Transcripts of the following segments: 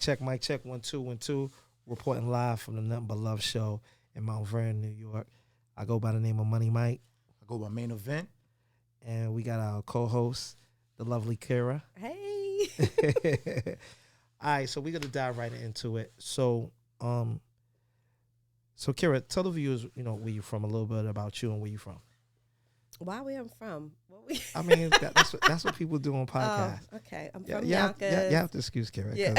check. 1 2 1 2. Reporting live from the Nothing But Love show in Mount Vernon, New York. I go by the name of Moneymike. I go by Mainovent. And we got our co-host, the lovely Kera. Hey. All right, so we're gonna dive right into it. So Kera, tell the viewers, where you from, a little bit about you and where you from. Where I'm from? I mean, that's what people do on podcasts. Oh, okay. I'm from Yonkers. You have to excuse Kera. Yeah.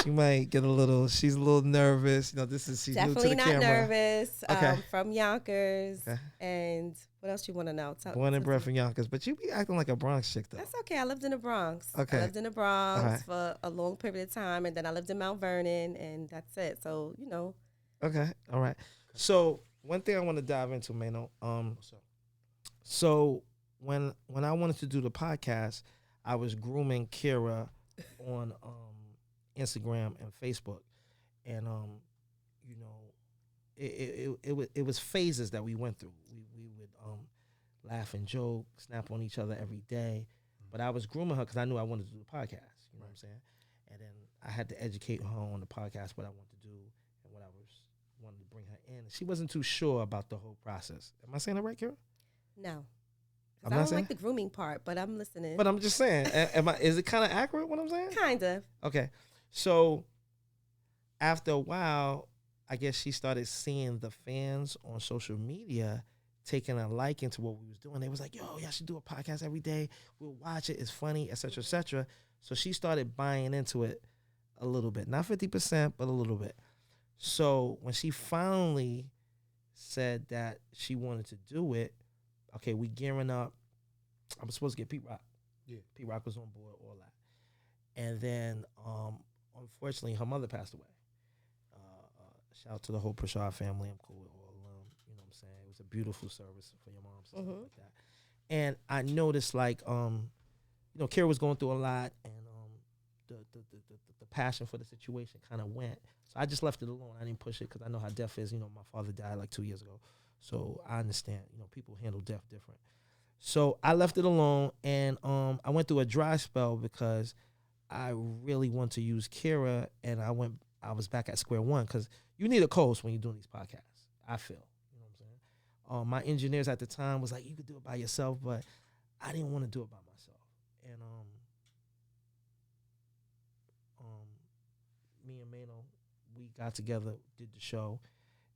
She might get she's a little nervous. She's definitely new to the not camera. nervous. Okay. From Yonkers. Okay. And what else you want to know? Born and bred from Yonkers, but you be acting like a Bronx chick, though. That's okay. I lived in the Bronx. Okay. I lived in the Bronx for a long period of time, and then I lived in Mount Vernon, and that's it. So, Okay. All right. So one thing I want to dive into, Mano. So when I wanted to do the podcast, I was grooming Kera on Instagram and Facebook, and it was phases that we went through. We would laugh and joke, snap on each other every day, but I was grooming her because I knew I wanted to do the podcast. You know what I'm saying? And then I had to educate her on the podcast, what I wanted to do and what I wanted to bring her in. She wasn't too sure about the whole process. Am I saying it right, Kera? No. I don't like the grooming part, but I'm listening. But I'm just saying, is it kind of accurate what I'm saying? Kind of. Okay. So after a while, I guess she started seeing the fans on social media taking a liking to what we was doing. They was like, yo, y'all should do a podcast every day. We'll watch it. It's funny, et cetera, et cetera. So she started buying into it a little bit. Not 50%, but a little bit. So when she finally said that she wanted to do it, okay, we gearing up. I was supposed to get Pete Rock. Yeah. Pete Rock was on board, all that. And then, unfortunately, her mother passed away. Shout out to the whole Preshad family. I'm cool with all of them. You know what I'm saying? It was a beautiful service for your moms and stuff like that. And I noticed, Kera was going through a lot, and the passion for the situation kind of went. So I just left it alone. I didn't push it because I know how death is. My father died 2 years ago. So I understand, people handle death different. So I left it alone, and I went through a dry spell because I really want to use Kera, and I was back at square one because you need a co-host when you're doing these podcasts, I feel. You know what I'm saying? My engineers at the time was like, you could do it by yourself, but I didn't want to do it by myself. And me and Mano, we got together, did the show,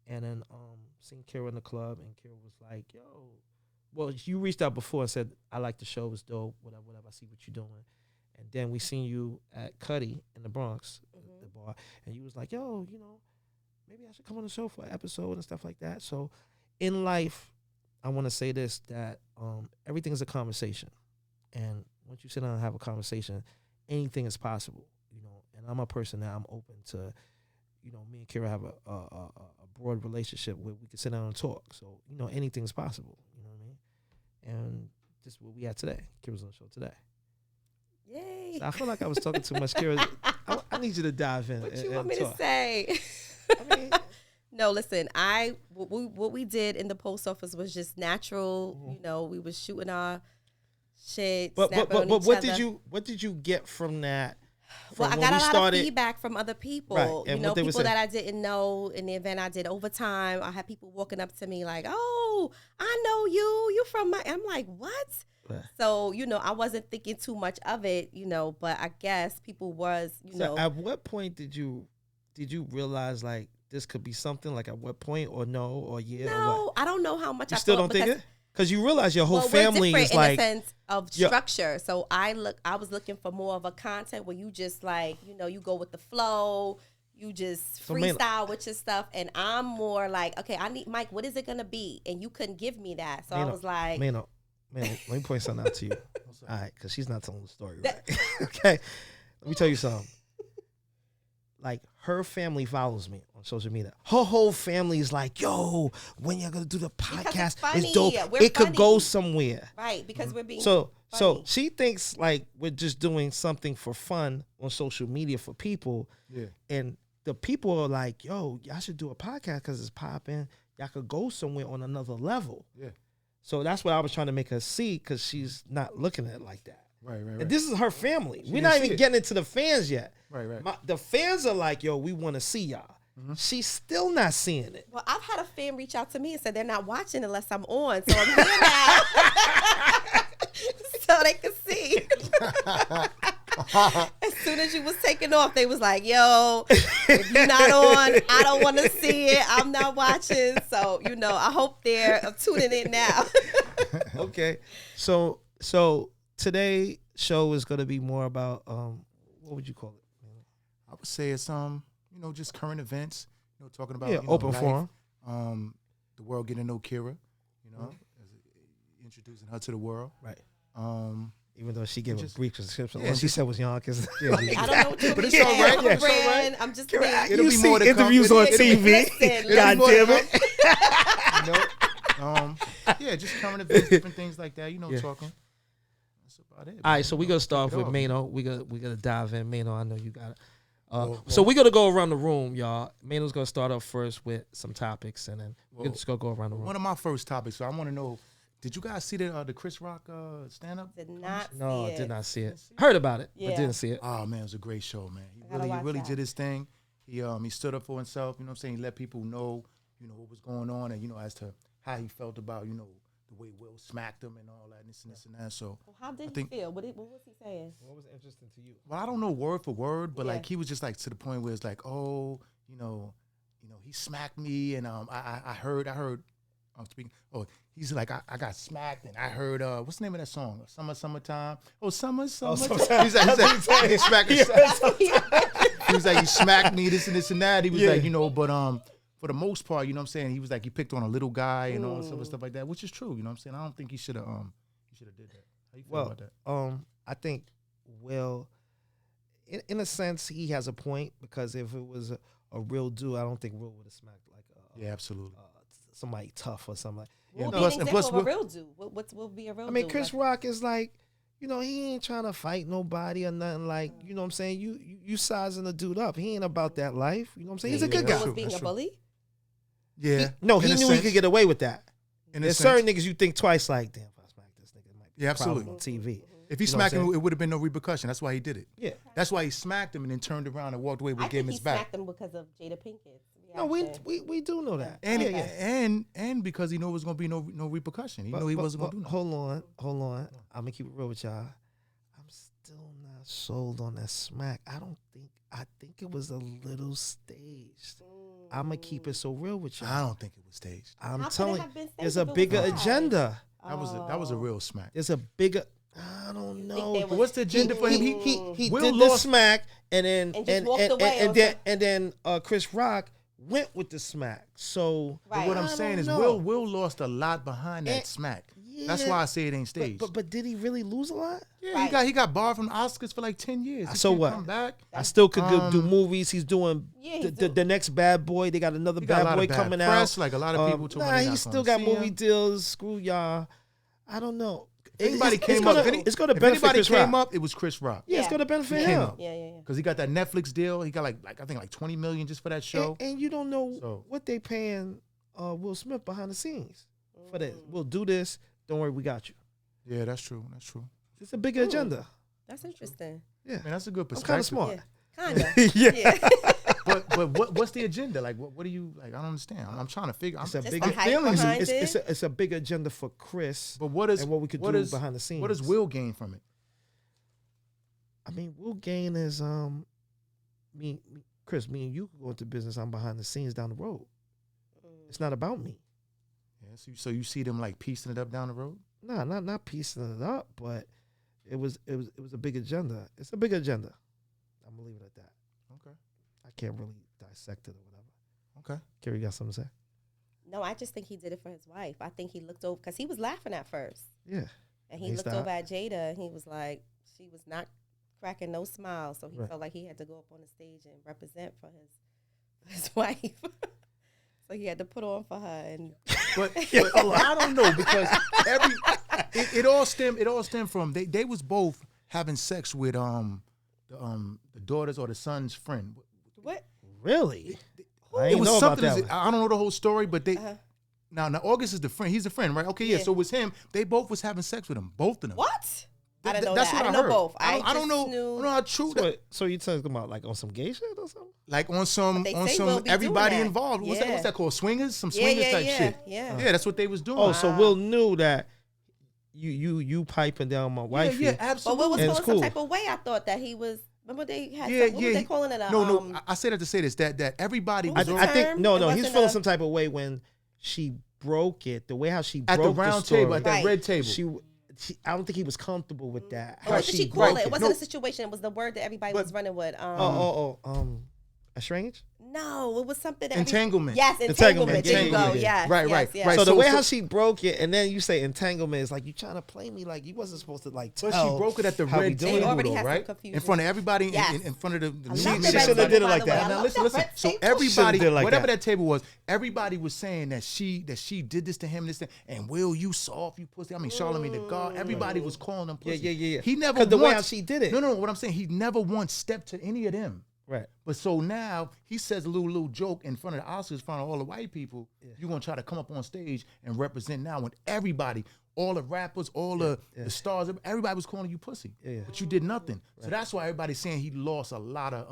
and then seen Kera in the club, and Kera was like, yo, well, you reached out before and said, I like the show, it's dope, whatever, I see what you're doing. And then we seen you at Cuddy in the Bronx, the bar, and you was like, yo, maybe I should come on the show for an episode and stuff like that. So in life, I want to say this, that everything is a conversation. And once you sit down and have a conversation, anything is possible, and I'm a person that I'm open to, me and Kera have a broad relationship where we can sit down and talk. So, anything's possible, you know what I mean? And this is what we had today. Kera's on the show today. Yay. So I feel like I was talking too much, Kera. I need you to dive in. What you want me talk. to say? I mean, no, listen, what we did in the post office was just natural. We was shooting our shit. But what did you get from that? Well, I got a lot of feedback from other people. Right. And people that I didn't know. In the event I did overtime, I had people walking up to me like, "Oh, I know you. You from my?" I'm like, "What?" Right. So I wasn't thinking too much of it. But I guess people was. So at what point did you realize like this could be something? Like at what point, or no, or yeah? No, or what? I don't know how much. You still don't think it? Because you realize your whole family is like in the sense of structure. So I was looking for more of a content where you just you go with the flow, you just freestyle with your stuff, and I'm more like, okay, I need Mike. What is it gonna be? And you couldn't give me that, so I was like, man, let me point something out to you. All right, because she's not telling the story right. Okay, let me tell you something. Like, her family follows me on social media. Her whole family is like, yo, when you're going to do the podcast, it's dope. It could go somewhere. Right, because we're being So she thinks, like, we're just doing something for fun on social media for people. Yeah. And the people are like, yo, y'all should do a podcast because it's popping. Y'all could go somewhere on another level. Yeah. So that's what I was trying to make her see, because she's not looking at it like that. Right. And this is her family. We're not even getting into the fans yet. Right. The fans are like, yo, we want to see y'all. Mm-hmm. She's still not seeing it. Well, I've had a fan reach out to me and said they're not watching unless I'm on. So I'm here now. So they can see. As soon as you was taking off, they was like, yo, if you're not on, I don't want to see it. I'm not watching. So, I hope they're tuning in now. Okay. So today's show is going to be more about, what would you call it? I would say it's, just current events, talking about, open life, forum. The world getting to know Kera, introducing her to the world. Right. Even though she gave a brief description, yeah, she said was young. Cause I don't know what you're but it's all right. It's all right. I'm just saying. It'll be more to interviews come. on TV. God damn it. Just current events, different things like that. Talking. That's about it. All right, so we're gonna start off with Maino. We gotta dive in. Maino, I know you got it. So we're gonna go around the room, y'all. Maino's gonna start off first with some topics, and then we're just gonna go around the room. One of my first topics. So I want to know. Did you guys see the Chris Rock stand-up? Did not see No, it. I did not see it. Heard about it, but didn't see it. Oh man, it was a great show, man. He really did his thing. He stood up for himself. You know what I'm saying? He let people know, what was going on, and as to how he felt about, the way Will smacked him and all that, and this and that. So, how did he feel? What was he saying? What was interesting to you? Well, I don't know word for word, but like he was just like to the point where it's like, oh, he smacked me, and I heard. I'm speaking. Oh, he's like, I got smacked, and I heard what's the name of that song? Summertime. Oh, summer. He's like, he smacked me. He was like, he smacked me, this and that. He was like, but for the most part, you know what I'm saying, he was like, he picked on a little guy and all some stuff like that, which is true. You know what I'm saying? I don't think he should have did that. How you feel about that? I think Will, in a sense, he has a point, because if it was a real dude, I don't think Will would have smacked like absolutely. Somebody tough or something. Plus, a real dude. What will be a real dude? I mean, Chris Rock is like, he ain't trying to fight nobody or nothing. Like, you know what I'm saying? You sizing the dude up. He ain't about that life. You know what I'm saying? He's a good guy. Was being a bully? Yeah. He knew he could get away with that. There's certain niggas you think twice, like, damn, if I smack this nigga, it might be a problem on TV. If he smacked him, it would have been no repercussion. That's why he did it. Yeah. That's why he smacked him and then turned around and walked away with gave him his back. I think he smacked him because of Jada Pinkett. No, we do know that. And because he knew it was gonna be no repercussion. He knew he wasn't gonna do nothing. Hold on. I'm gonna keep it real with y'all. I'm still not sold on that smack. I think it was a little staged. I'm gonna keep it so real with y'all. I don't think it was staged. I'm telling you, there's a bigger agenda. That was a real smack. There's a bigger. I don't know. But what's the agenda for him? He did the smack, and then Chris Rock went with the smack. So what I'm saying is Will lost a lot behind that smack. Yeah. That's why I say it ain't staged. But did he really lose a lot? Yeah, he got barred from the Oscars for like 10 years. So what? Come back. I still could do movies. He's doing the next Bad Boy. They got another Bad Boy coming out. Like a lot of people told me. He still got movie deals. Screw y'all. I don't know. Anybody came up, it's going to benefit Chris Rock. It was Chris Rock. Yeah, it's going to benefit him. Yeah. Because he got that Netflix deal. He got like I think like $20 million just for that show. And you don't know what they paying Will Smith behind the scenes for that. We'll do this. Don't worry, we got you. Yeah, that's true. It's a bigger agenda. That's interesting. Yeah, man, that's a good perspective. I'm kind of smart. Yeah. Kinda. But what's the agenda? Like what do you like? I don't understand. I'm trying to figure. It's a big agenda for Chris. But what is and what we could do behind the scenes? What does Will gain from it? I mean, Will gain is Chris, me and you could go into business. I'm behind the scenes down the road. It's not about me. Yeah. So you see them like piecing it up down the road? No, not piecing it up, but it was a big agenda. It's a big agenda. I'm gonna leave it at that. Okay. I can't really dissect it or whatever. Okay. Kerry, you got something to say? No, I just think he did it for his wife. I think he looked over because he was laughing at first. Yeah. And he looked over at Jada and he was like, she was not cracking no smiles. So he felt like he had to go up on the stage and represent for his wife. So he had to put on for her. And but I don't know because it all stemmed from they was both having sex with the daughter's or the son's friend. What? Really? It was something. I don't know the whole story, but they. Now August is the friend. He's the friend, right? Okay, yeah. So it was him. They both was having sex with him. Both of them. What? I didn't know That's that. what I didn't know both. I don't know how true that. So you talking about like on some gay shit or something? Like on some But they say we'll be everybody doing that. involved. What's Yeah. that called? Swingers? Some swingers type shit. Yeah. Yeah, that's what they was doing. Oh, so Will knew that you piping down my wife. Yeah, But absolutely. Will was And feeling it's some cool. type of way. I thought that he was. Remember they had. Yeah, What was they calling it? No. I say that to say this. That everybody What was was I the think term? no, It he's wasn't feeling a- some type of way when she broke it. The way how she at broke the round story, table, at that Right. red table. I don't think he was comfortable with that. Or what did she call right. it? It wasn't No. a situation. It was the word that everybody But- was running with. Estranged? No, it was something that Entanglement. Yes, entanglement. There you go. Entanglement. Yes, Right, yes, right, yes. right. So the So- way so- how she broke it, and then you say entanglement, is like you trying to play me like you wasn't supposed to like tell. But she broke it at the how we red doing table, it. already though, had some right? confusion. In front of everybody, Yes. in front of the I love media. the red should've table, did it by like the way. that. I Now love listen. that red So table. everybody, did it like whatever that. that table was, everybody was saying that she did this to him, and Will, you soft, you pussy. I mean, Charlamagne the God. Everybody was calling him pussy. Yeah. He never 'Cause the way once- how she did it. No. What I'm saying, he never once stepped to any of them. Right. But so now he says a little joke in front of the Oscars, in front of all the white people. You're gonna try to come up on stage and represent now when everybody, all the rappers, all the stars, everybody was calling you pussy. Yeah. But you did nothing. So that's why everybody's saying he lost a lot of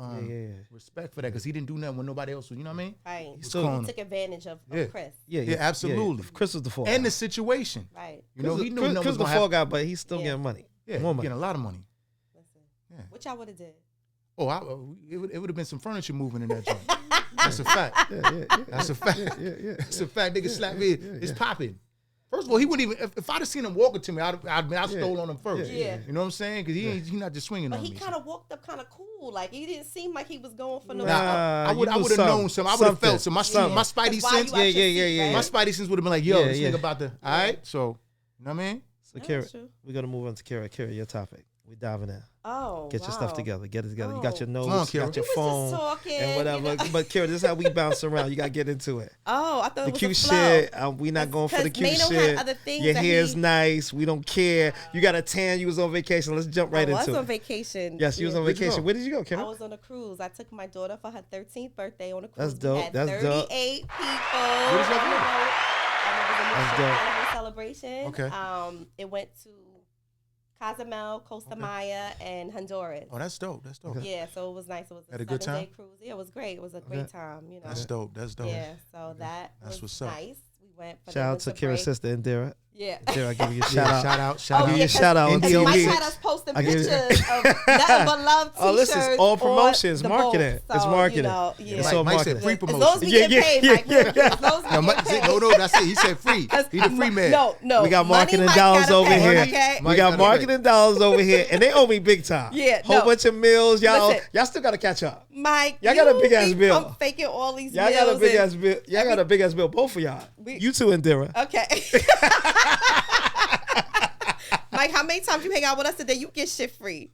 respect for that because he didn't do nothing when nobody else was. You know what I mean? Right. He's So calling he him. took advantage of Yeah. Chris. Yeah, absolutely. Chris was the fall. And guy. the situation. Right. You know, he knew Chris numbers was the gonna fall happen. guy, but he's still Yeah. getting money. Yeah, More he money. getting a lot of money. Listen. Yeah. What y'all would have did? Oh, it would have been some furniture moving in that joint. That's a fact. That's a fact. That's a fact. Nigga slap me. It's popping. First of all, he wouldn't even. If I'd have seen him walking to me, I stole on him first. Yeah. You know what I'm saying? Because he not just swinging But on he me. kind of walked up kind of cool. Like he didn't seem like he was going for no. Nah, I would you knew have known some. I would have felt some. My something. my spidey That's why you sense. out your seat, right? My spidey sense would have been like, yo, this Yeah. nigga about to. All right, so you know what I mean? So Yeah, Kera, that's true. we're gonna move on to Kera. Kera, your topic. We diving in. Oh, Get your stuff wow. together. Get it together. You got your Oh. notes. Come on, you got Kera. your We was phone just talking, and whatever. you know. But Kera, this is how we bounce around. You gotta get into it. Oh, I thought The it was cute a flow. shit. We not going for the 'Cause cute Maino shit. had other things Your that hair's he- nice. We don't care. You got a tan. You was on vacation. Let's jump right I was into on it. vacation. Yes, you was on Where'd you vacation. go? Where did you go, I Kera? was on a cruise. I took my daughter for her 13th birthday on a cruise. That's dope. We had That's dope. 38 people. Where did y'all go? And it was a That's mixed dope. holiday celebration. Okay. It went to Cozumel, Costa Maya, and Honduras. Oh, that's dope. That's dope. Yeah, so it was nice. It was a Had a good 7-day time? cruise. Yeah, it was great. It was a great time. You know. That's dope. That's dope. Yeah, so that That's was what's up. nice. We went for Shout out the to winter Kera's break. sister Indira. Yeah. Indira, I give you a Yeah, shout out. shout out. Shout Oh, out. Give yeah, you a shout out on India. And DOB. Mike had us posting I give you- pictures of Nothing But Love Oh, t-shirts. listen, it's all on promotions, the marketing. boat. It's So, marketing. You know, It's yeah. all Mike marketing. said free As long as promotion. we Yeah, get paid, yeah, Mike. yeah. As long as No, we get paid. no, that's it. He said free. He the free man. No. We got marketing Moneymike dollars gotta over pay, here. Okay? We Mike got gotta marketing dollars over here, and they owe me big time. Yeah, Whole no. bunch of meals. Y'all Listen. still got to catch up. Mike, Y'all got a you big ass be bill. pump faking all these Y'all got a meals big and- ass bill. Y'all got a big ass bill, both of y'all. You two, Indira. Okay. Mike, how many times you hang out with us today? You get shit free.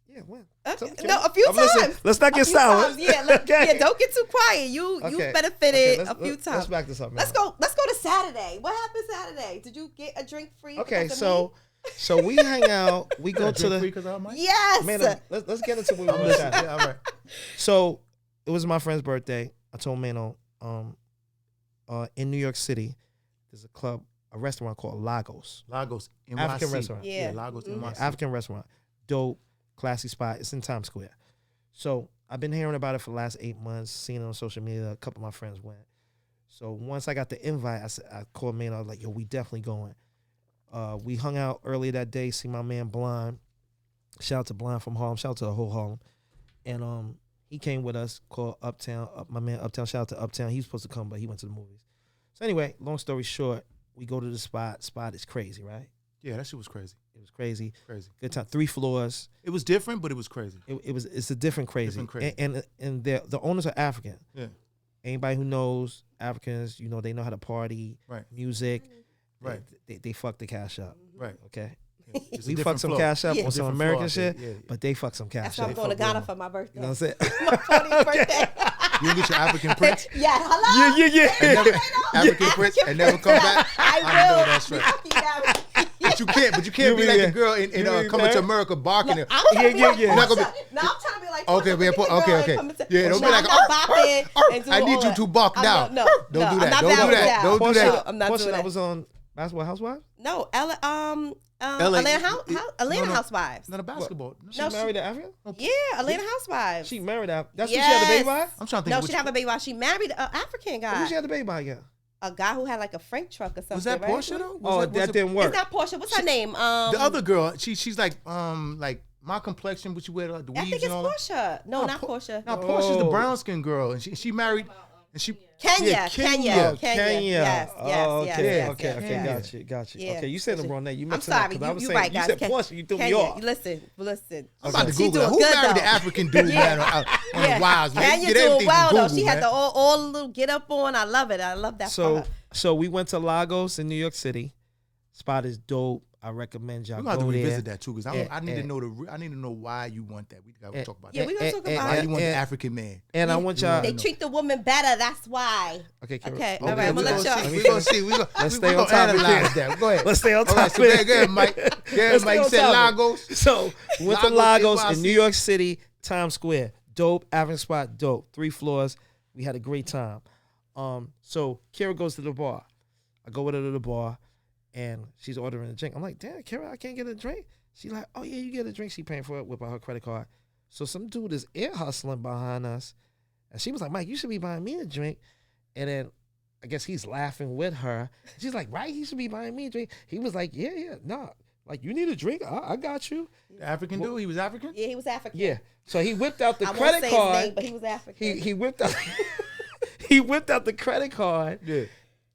Yeah, when? Okay. Okay. No, a few Listen, times. let's not A get few sour. times. Yeah, Okay. yeah, don't get too quiet. You Okay. benefited Okay, a few times. Let's back this up, man. Let's go to Saturday. What happened Saturday? Did you get a drink free? Okay, because of so we hang out. We go to the because of Mike. me? Yes. man. Let's get into what we I'm were listening. saying. Yeah, all right. So it was my friend's birthday. I told Maino, in New York City, there's a restaurant called Lagos. Lagos, NYC. African restaurant. Yeah. Lagos, Mhm. NYC. African restaurant. Dope, classy spot. It's in Times Square. So I've been hearing about it for the last 8 months, seen it on social media. A couple of my friends went. So once I got the invite, I called Maino. I was like, yo, we definitely going. We hung out earlier that day, see my man Blind. Shout out to Blind from Harlem. Shout out to the whole Harlem. And he came with us, called Uptown. My man Uptown, shout out to Uptown. He was supposed to come, but he went to the movies. So anyway, long story short, we go to the spot. Spot is crazy, right? Yeah, that shit was crazy. It was crazy. Crazy. Good time. 3 floors. It was different, but it was crazy. It's a different crazy. Different crazy. And the owners are African. Yeah. Anybody who knows Africans, they know how to party, Right. music. Right. They fuck the cash up. Right. Okay. It's a We fuck different some flow. cash up Yeah. on some Different American flow out shit, there, yeah. but they fuck some cash That's why I'm up. going to fuck Ghana with for my birthday. You know what I'm saying? My 40th birthday. You didn't get your African prince? Yeah, hello. Yeah. African prince and never come back? I will. know that's right. Fucking married. But you can't You be be like there. the girl in You be Coming to there. America barking. I'm trying to be like yeah. Not gonna Portia. No, I'm trying to be like Okay, Portia. man, Look at the okay, girl okay. and come and Yeah, don't be no, like, I'm not bopping and I doing need all you that. to bark I'm now. not- No, Don't no, do I'm that. not Don't down do with that. that. Don't do Portia, that. I'm not Portia, doing I that. was on Basketball Housewives. No, Atlanta Housewives. Not a basketball. She married to Africa? Yeah, Atlanta Housewives. She married that. That's who she had the baby by? I'm trying to think. No, she didn't have a baby by. She married an African guy. Who she had the baby by again? A guy who had like a Frank truck or something. Was that right? Portia though? That didn't work. It's not Portia. What's her name? The other girl. She's like my complexion, but she wear like the weaves I think it's and all Portia. No, not Portia. No, Portia's the brown skin girl, and she married. And she Kenya. Yeah, Yes. Okay, yes. got you. Yeah. Okay, you said the wrong name. You I'm mixing up. sorry. 'Cause I was You saying, right, guys. you said Portia. You threw me Kenya, off. listen. I'm about to She Google that. doing Who good, married though. the African dude, man, on the wives, man? Kenya Get doing everything well from though. Google, She had man. the all the little get up on. I love it. I love that for her. So we went to Lagos in New York City. Spot is dope. I recommend y'all We're gonna go have to there. revisit that too, because I need to know I need to know why you want that. We gotta talk about that. we gonna talk about Why it. you want the African man? And I want y'all. They treat the woman better. That's why. Okay, Kara. Okay, all Okay, right. I'm gonna let y'all. We're gonna see. Let's stay gonna on topic analyze here. that. Go ahead. Let's stay on All right, topic. so go ahead, Mike. Let's Mike stay said on topic. Lagos. So we went to Lagos, Lagos in NYC. New York City, Times Square. Dope, African spot, dope. 3 floors. We had a great time. So Kara goes to the bar. I go with her to the bar, and she's ordering a drink. I'm like, damn, Kara, I can't get a drink. She's like, oh yeah, you get a drink. She paying for it, whip out her credit card. So some dude is ear hustling behind us, and she was like, Mike, you should be buying me a drink. And then I guess he's laughing with her. She's like, right, he should be buying me a drink. He was like, yeah, nah. Like, you need a drink? I got you. The African dude, he was African? Yeah, he was African. Yeah. So he whipped out the I won't credit say card. his name, but he was African. He whipped out he whipped out the credit card. Yeah.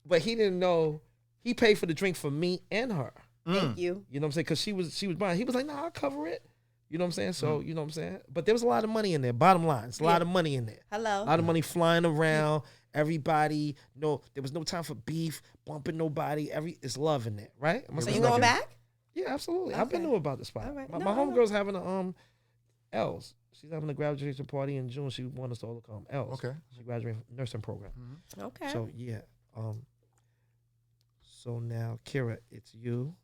But he didn't know he paid for the drink for me and her. Thank you. You know what I'm saying? Because she was buying. He was like, nah, I'll cover it. You know what I'm saying? So, you know what I'm saying? But there was a lot of money in there. Bottom line, it's a lot of money in there. Hello. A lot of money flying around. Everybody, there was no time for beef, bumping nobody. It's love in there, right? So you going back? Yeah, absolutely. Okay. I've been knew about the spot. All right. My No, I know. homegirl's having a L's. She's having a graduation party in June. She wanted us to all come. L's. Okay. She graduated from nursing program. Okay. So yeah. So now, Kara, it's you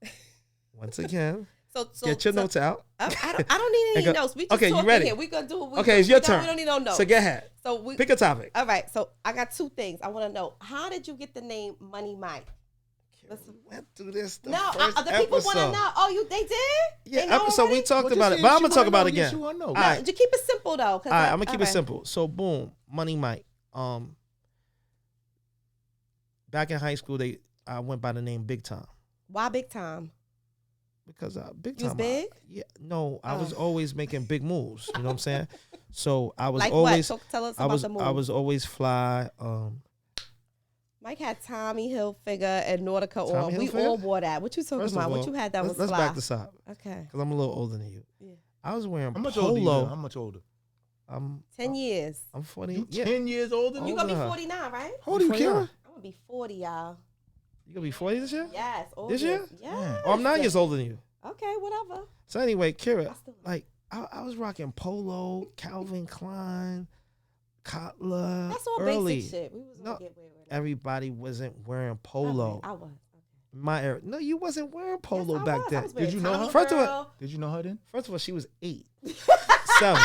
once again. So Get your notes out. I don't need any And go- notes. We just okay, you talking ready? here. We gonna do what we Okay, it's your turn. We don't need no notes. So get ahead. So Pick a topic. All right. So I got 2 things. I want to know, how did you get the name Moneymike? Listen, went through this. No, the people want to know. Oh, they did? Yeah, They know episode we already? talk Well, about just it, but say I'm she gonna talk wanna about know. it again. Yes, you wanna know. All right. Just keep it simple though. All right, I'm gonna keep it simple. So boom, Moneymike. Back in high school, I went by the name Big Time. Why Big Time? Because Big You was Time. big? I was always making big moves. You know what I'm saying? So I was Like always. what? Tell us I about was the move. I was always fly. Mike had Tommy Hilfiger and Nautica Tommy on. We Hilfiger? all wore that. What you talking First of about? all, What you had that was let's fly? back this up. Okay. Because I'm a little older than you. Yeah. I was wearing How much polo. older you? How much older? I'm 10 years. I'm 40. You Yeah. 10 years older than You you? gonna be older. 49, right? How old are you, 49. Kara? I'm gonna be 40, y'all. You gonna be 40 this year? Yes. all This year? Yeah. Oh, I'm 9 years older than you. Okay, whatever. So anyway, Kara, I still- like I was rocking polo, Calvin Klein, Kotler. That's all early. basic shit. We was gonna No, get away with that. Everybody wasn't wearing polo. I was. My era. No, you wasn't wearing polo Yes, I back was. I then. was wearing Did you know Tommy her? First of all- Girl. Did you know her then? First of all, she was 8, 7.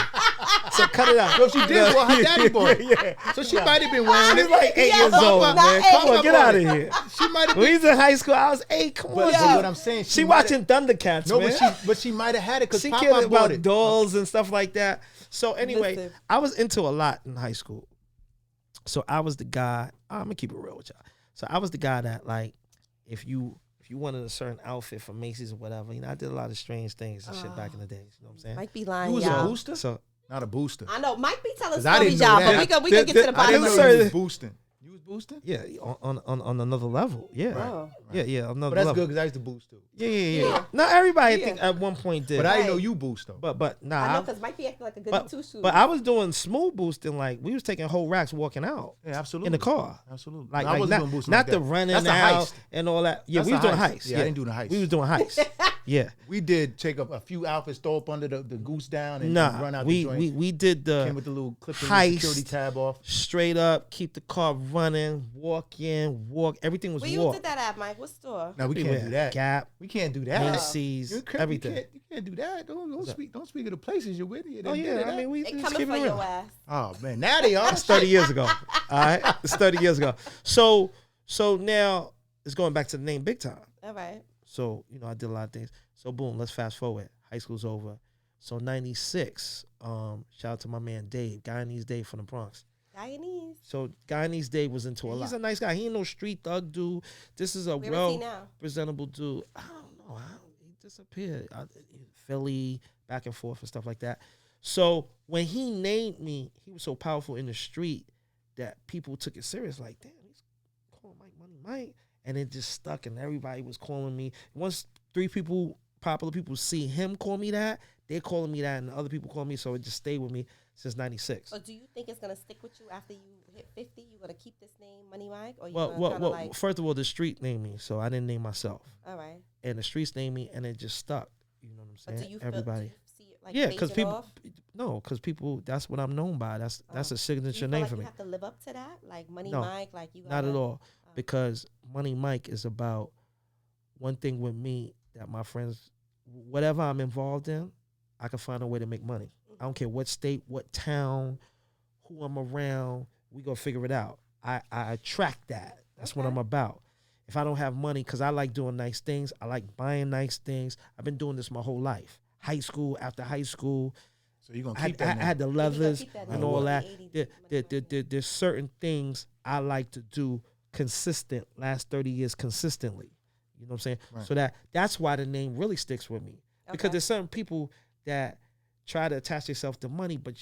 So cut it out. No, she did. Well, her daddy boy. Yeah. So she might have been wearing She's it. like 8 years Yeah, old, not man. 8. Come on, get out of here. She might have When been. we was in high school, I was 8. Come on, But son. what I'm saying, She might watching Thundercats, No, man. but she might have had it because She Papa cared bought about it. dolls and stuff like that. So anyway, Listen. I was into a lot in high school. So I was the guy. I'm gonna keep it real with y'all. So I was the guy that, like, if you wanted a certain outfit from Macy's or whatever, I did a lot of strange things and shit back in the days. You know what I'm saying? Mike be You lying, was y'all. a booster? So Not a booster. I know. Mike be telling 'Cause I didn't stories, know y'all, that. but we gonna get to the I bottom didn't of know it. you was boosting. You was boosting? yeah, on another level. Yeah, Oh. yeah, another But that's level. good because I used to boost too. Yeah. Not everybody, I Yeah. think, at one point did. But I didn't know Right. you boost though. but nah. I know, because Mike be acting like a goody two shoes. But I was doing smooth boosting. Like, we was taking whole racks walking out Yeah, absolutely. in the car. Absolutely. Like, I wasn't not, doing boosting not like the that. running That's a out heist. and all that. Yeah, That's we was a doing heist. heist. Yeah, I didn't do the heist. We was doing heist. Yeah. We did take up a few outfits, throw up under the goose down, and Nah, run out we, the joint. we did Came the with the little clip heist. security tab off. straight up, keep the car running, walk in, walk. Everything was Where you walk. did that at, Mike? What store? Now we can't Everywhere. do that. Gap, We can't do that. Macy's, You can't- everything. You can't do that. Don't speak of the places you're with. You Oh didn't do yeah, that. I mean we They just coming keep for it your real. ass. Oh man, now they are. That's 30 years ago. All right, it's 30 years ago. So now it's going back to the name Big Time. All right. So I did a lot of things. So boom, let's fast forward. High school's over. So 96, shout out to my man Dave, Guyanese Dave from the Bronx. Guyanese. So Guyanese Dave was into a lot. He's a nice guy. He ain't no street thug dude. This is a presentable dude. I don't know. He disappeared. Philly, back and forth and stuff like that. So when he named me, he was so powerful in the street that people took it serious. Like, damn, he's calling Mike Moneymike. And it just stuck, and everybody was calling me. Once 3 popular people see him call me that, they're calling me that, and other people call me, so it just stayed with me since 96. So do you think it's going to stick with you after you hit 50? You going to keep this name, Moneymike? Or Well, first of all, the street named me, so I didn't name myself. All right. And the streets named me, and it just stuck. You know what I'm saying? But do you see it like because people, that's what I'm known by. That's a signature name for me. You have to live up to that? Like Moneymike? Like you not at all. Because Moneymike is about one thing with me that my friends, whatever I'm involved in, I can find a way to make money. I don't care what state, what town, who I'm around, we gonna figure it out. I attract that. That's what I'm about. If I don't have money, because I like doing nice things, I like buying nice things. I've been doing this my whole life. High school, after high school. So you're gonna keep that. I had the leathers and all that. There's certain things I like to do consistent, last 30 years consistently. You know what I'm saying? Right. So that's why the name really sticks with me. Because there's certain people that try to attach themselves to money, but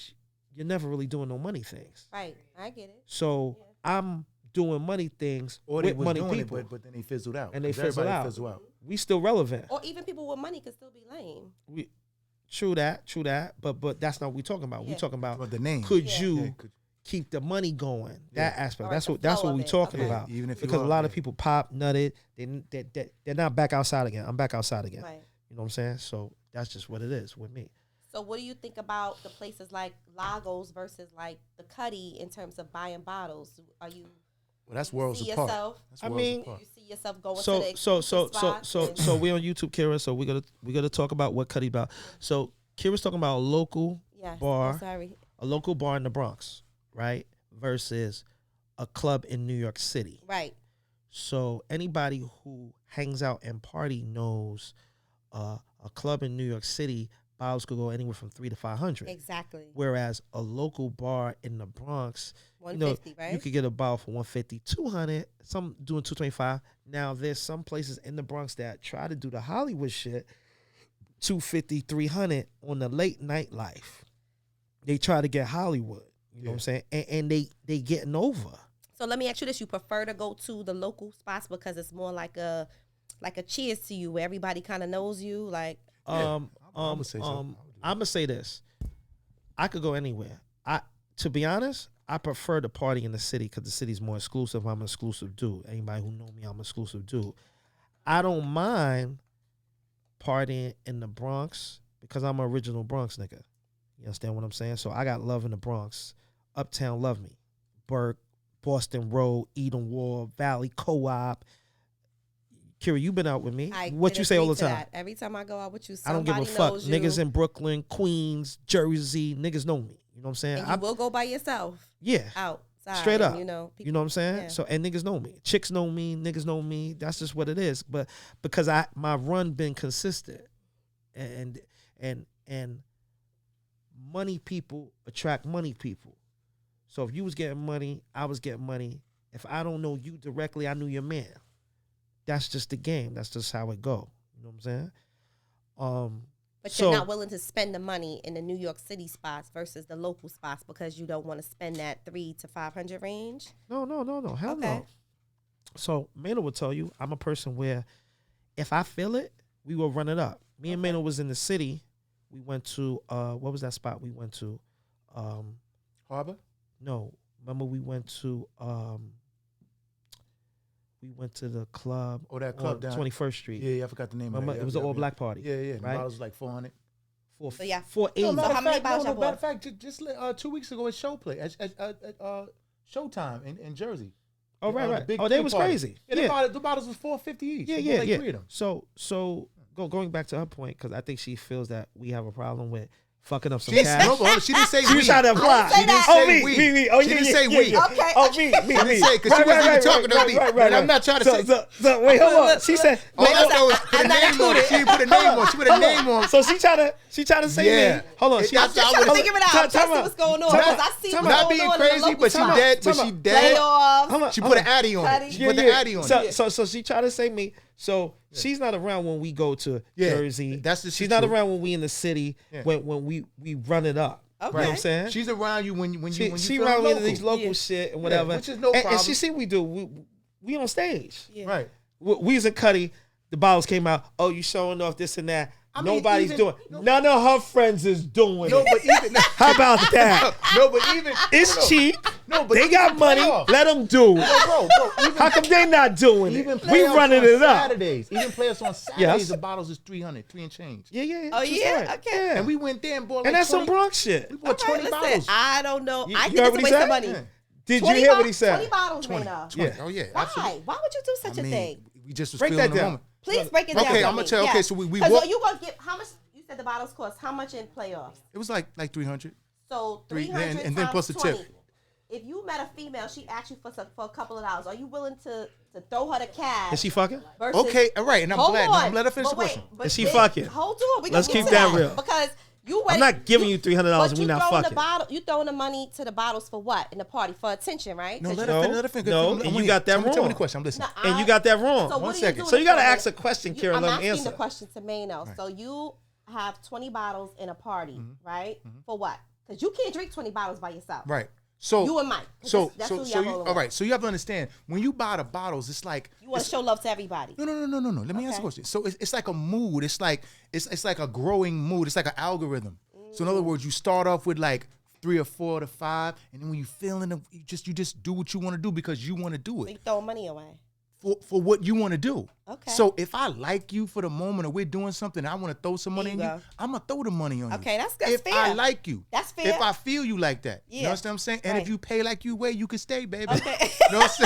you're never really doing no money things. Right. I get it. So I'm doing money things with money people. But then they fizzled out. And they fizzled out. We still relevant. Or even people with money could still be lame. True that. But that's not what we're talking about. We're talking about the name. Could you keep the money going? That aspect. That's what we're talking about. Even if because a lot of people pop, nutted, they're not back outside again. I'm back outside again. Right. You know what I'm saying? So that's just what it is with me. So what do you think about the places like Lagos versus like the Cuddy in terms of buying bottles? Are you? Well, that's worlds apart. You see yourself going so, to the so we on YouTube, Kera. So we gotta talk about what Cuddy about. So Kera's talking about a local bar, a local bar in the Bronx, right? Versus a club in New York City, right? So anybody who hangs out and party knows a club in New York City, bottles could go anywhere from $300 to $500. Exactly. Whereas a local bar in the Bronx, $150, right? You could get a bottle for $150, $200. Some doing $225. Now there's some places in the Bronx that try to do the Hollywood shit, $250, $300 on the late night life. They try to get Hollywood. You know what I'm saying? And they getting over. So let me ask you this: you prefer to go to the local spots because it's more like a cheers to you, where everybody kind of knows you, like. I'm gonna say this. I could go anywhere. To be honest, I prefer to party in the city because the city's more exclusive. I'm an exclusive dude. Anybody who know me, I'm an exclusive dude. I don't mind partying in the Bronx because I'm an original Bronx nigga. You understand what I'm saying? So I got love in the Bronx. Uptown love me. Burke, Boston Road, Eden Wall, Valley, Co-op. Kera, you been out with me. What you say all the time? Every time I go out with you, I don't give a fuck. Niggas in Brooklyn, Queens, Jersey, niggas know me. You know what I'm saying? And you will go by yourself. Yeah. Outside. Straight up. You know what I'm saying? Yeah. So, and niggas know me. Chicks know me. Niggas know me. That's just what it is. But because my run been consistent, and money people attract money people. So if you was getting money, I was getting money. If I don't know you directly, I knew your man. That's just the game. That's just how it go. You know what I'm saying? But you're not willing to spend the money in the New York City spots versus the local spots because you don't want to spend that $300 to $500 range? No. Hell no. So Mainovent will tell you, I'm a person where if I feel it, we will run it up. Me and Mainovent was in the city. We went to, what was that spot we went to? Harbor? No. Remember we went to the club. Oh, that club down 21st Street. Yeah, I forgot the name. Remember, of it. It was an all-black party. Yeah. Right? The bottles was like 400. 480. No, so how many bottles you bought? Matter of fact, just 2 weeks ago at Showtime in Jersey. Oh, right. They was party. Crazy. Yeah, the bottles was $450 each. Yeah. Like 3 of them. So going back to her point, because I think she feels that we have a problem with fucking up some She cash. didn't say She we. was trying to apply. She didn't say we. Me. Oh, she yeah, didn't yeah, say yeah, we. yeah. Okay. Oh, me. She didn't say because she wasn't even talking to me. Right. I'm not trying to say. So wait, hold on. She said. All I know is put a name on it. She didn't put a name on. She put a name on. So she trying to say Yeah. me. Hold on. I'm just trying to figure it out. I'm trying to see what's going on. Because I see what's going on. Not being crazy, but she dead. But she dead. Playoffs. She put an addy on it. She put the addy on it. So she tried to say me. So she's not around when we go to Jersey. That's the she's not around when we in the city when we run it up. Okay. You know what I'm saying? She's around you when you she feel around local. these local shit and whatever. Which is no problem. And she see what we do. We on stage. Yeah. Right. We was in Cuddy. The bottles came out. Oh, you showing off this and that. I mean, Nobody's even- doing. None of her friends is doing No, it. but even How about that? no, but even It's cheap. No, but They got even money. playoffs. Let them do it. bro. Even How come they not doing even it? We playoffs running on it up. Saturdays. Even playoffs on Saturdays, Yes. the bottles is 300, 3 and change. Yeah. Oh, True yeah? story. Okay. Yeah. And we went there and bought like And that's 20, some Bronx shit. We bought 20 listen, bottles. I don't know. You- I you think heard it's what a he waste of said? money. Yeah. Did you hear what he 20 said? bottles, 20. Maynard. Yeah. Oh yeah, Why? absolutely. Why would you do such a thing? We just was Break feeling that the down. moment. Please break it down. Okay, for I'm gonna me. tell. Yeah. Okay, so we 'Cause walked. you gonna get how much? You said the bottles cost how much in playoffs? It was like 300. So Three, 300 and then times plus the 20. tip. If you met a female, she asked you for a couple of dollars. Are you willing to throw her the cash? Is she fucking? versus- Okay, all right, and I'm Hold glad. on. No, I'm let her finish the But wait, question. but Is she then- fucking? Hold on. We Let's gonna keep get to that real. because you. I'm not giving you $300 and we but not you throwing fucking. the bottle. You throwing the money to the bottles for what in the party for attention, right? No, 'Cause let you- her finish. Let her finish. No, I'm and you here. got that Tell me wrong. the question. I'm listening. No, And you got that wrong. So One what are you second. doing So you gotta for? ask a question, Kara. I'm Let me asking answer. the question to Maino. So you have 20 bottles in a party, right? For what? Because you can't drink 20 bottles by yourself. Right. So You and Mike. So That's so who so y'all you, rolling all with. right. So you have to understand when you buy the bottles, it's like You want to show love to everybody. No. Let me answer Okay. the question. So it's like a mood. It's like a growing mood. It's like an algorithm. So in other words, you start off with like 3 or 4 to 5, and then when you feeling it, you just do what you want to do because you want to do So it you throwing money away. for what you want to do. Okay. So if I like you for the moment, or we're doing something, and I want to throw some money There on you you, go. I'm gonna throw the money on you. Okay, that's if fair. I like you. That's fair. If I feel you like that. You Yeah. understand what I'm saying? And if Right. you pay like you weigh, you can stay, baby. Okay. You know what I'm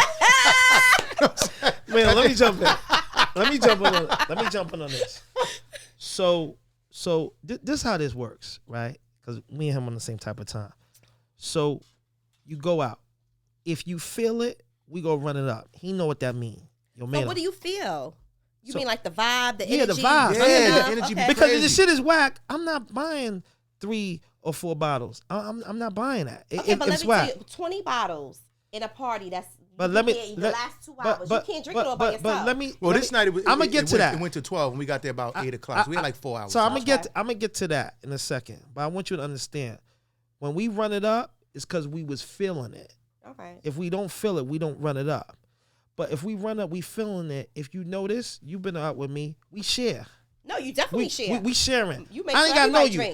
saying? Man, let me jump in. Let me jump in on this. So this is how this works, right? Because me and him on the same type of time. So you go out. If you feel it, we go run it up. He know what that means. Yo, man. So what do you feel? You So- mean like the vibe, the Yeah, the energy? vibe. Yeah, Yeah, the energy be because if crazy. the shit is whack, I'm not buying 3 or 4 bottles. I'm not buying that. Okay, but let It's me tell whack. you, 20 bottles in a party. That's But you let me get the let- last 2 but- hours. but- you can't drink it all by yourself. But let me. Well, let this me- night it was. I'ma it get to went, that. It went to 12, and we got there about 8 o'clock. So we had like 4 hours. So I'm Okay. gonna get to that in a second. But I want you to understand, when we run it up, it's because we was feeling it. Okay. If we don't feel it, we don't run it up. But if we run up, we feeling it. If you notice, you've been out with me. We share. No, you definitely We share. we sharing. You make I ain't sure gotta know everybody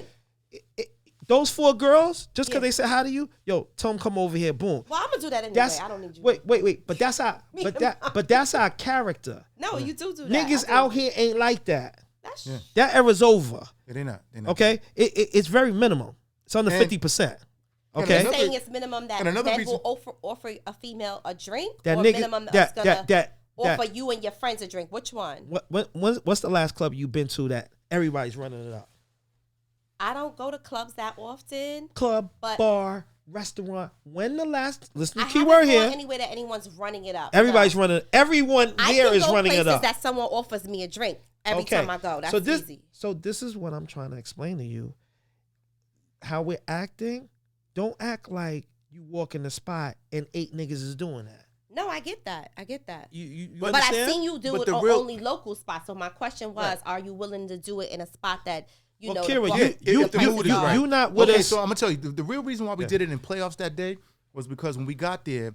you. drink. Those 4 girls, just because Yeah. they said hi to you, yo, tell them come over here. Boom. Well, I'm gonna do that anyway. That's I don't need you. wait. But that's our but that's our character. No, you do that. Niggas I do. out here ain't like that. That's That era's over. Yeah, they're not. They're not. Okay, it's very minimum. It's under And- 50%. and Okay, another- saying it's minimum that and another men reason- will offer a female a drink, that or nigga minimum that's gonna that offer you and your friends a drink. Which one? what's the last club you've been to that everybody's running it up? I don't go to clubs that often. Club, But- bar, restaurant. When the last? Listen I to the key haven't word gone here. anywhere that anyone's running it up. Everybody's No. running. Everyone I here can is go running places it up. that someone offers me a drink every time I go. That's easy. So this is what I'm trying to explain to you. How we're acting. Don't act like you walk in the spot and 8 niggas is doing that. No, I get that. You But understand? I've seen you do But it the on real- only local spots. So my question was, are you willing to do it in a spot that you know? Kira, the if the mood is right. you not with Okay, us. so I'm gonna tell you the real reason why we did it in playoffs that day was because when we got there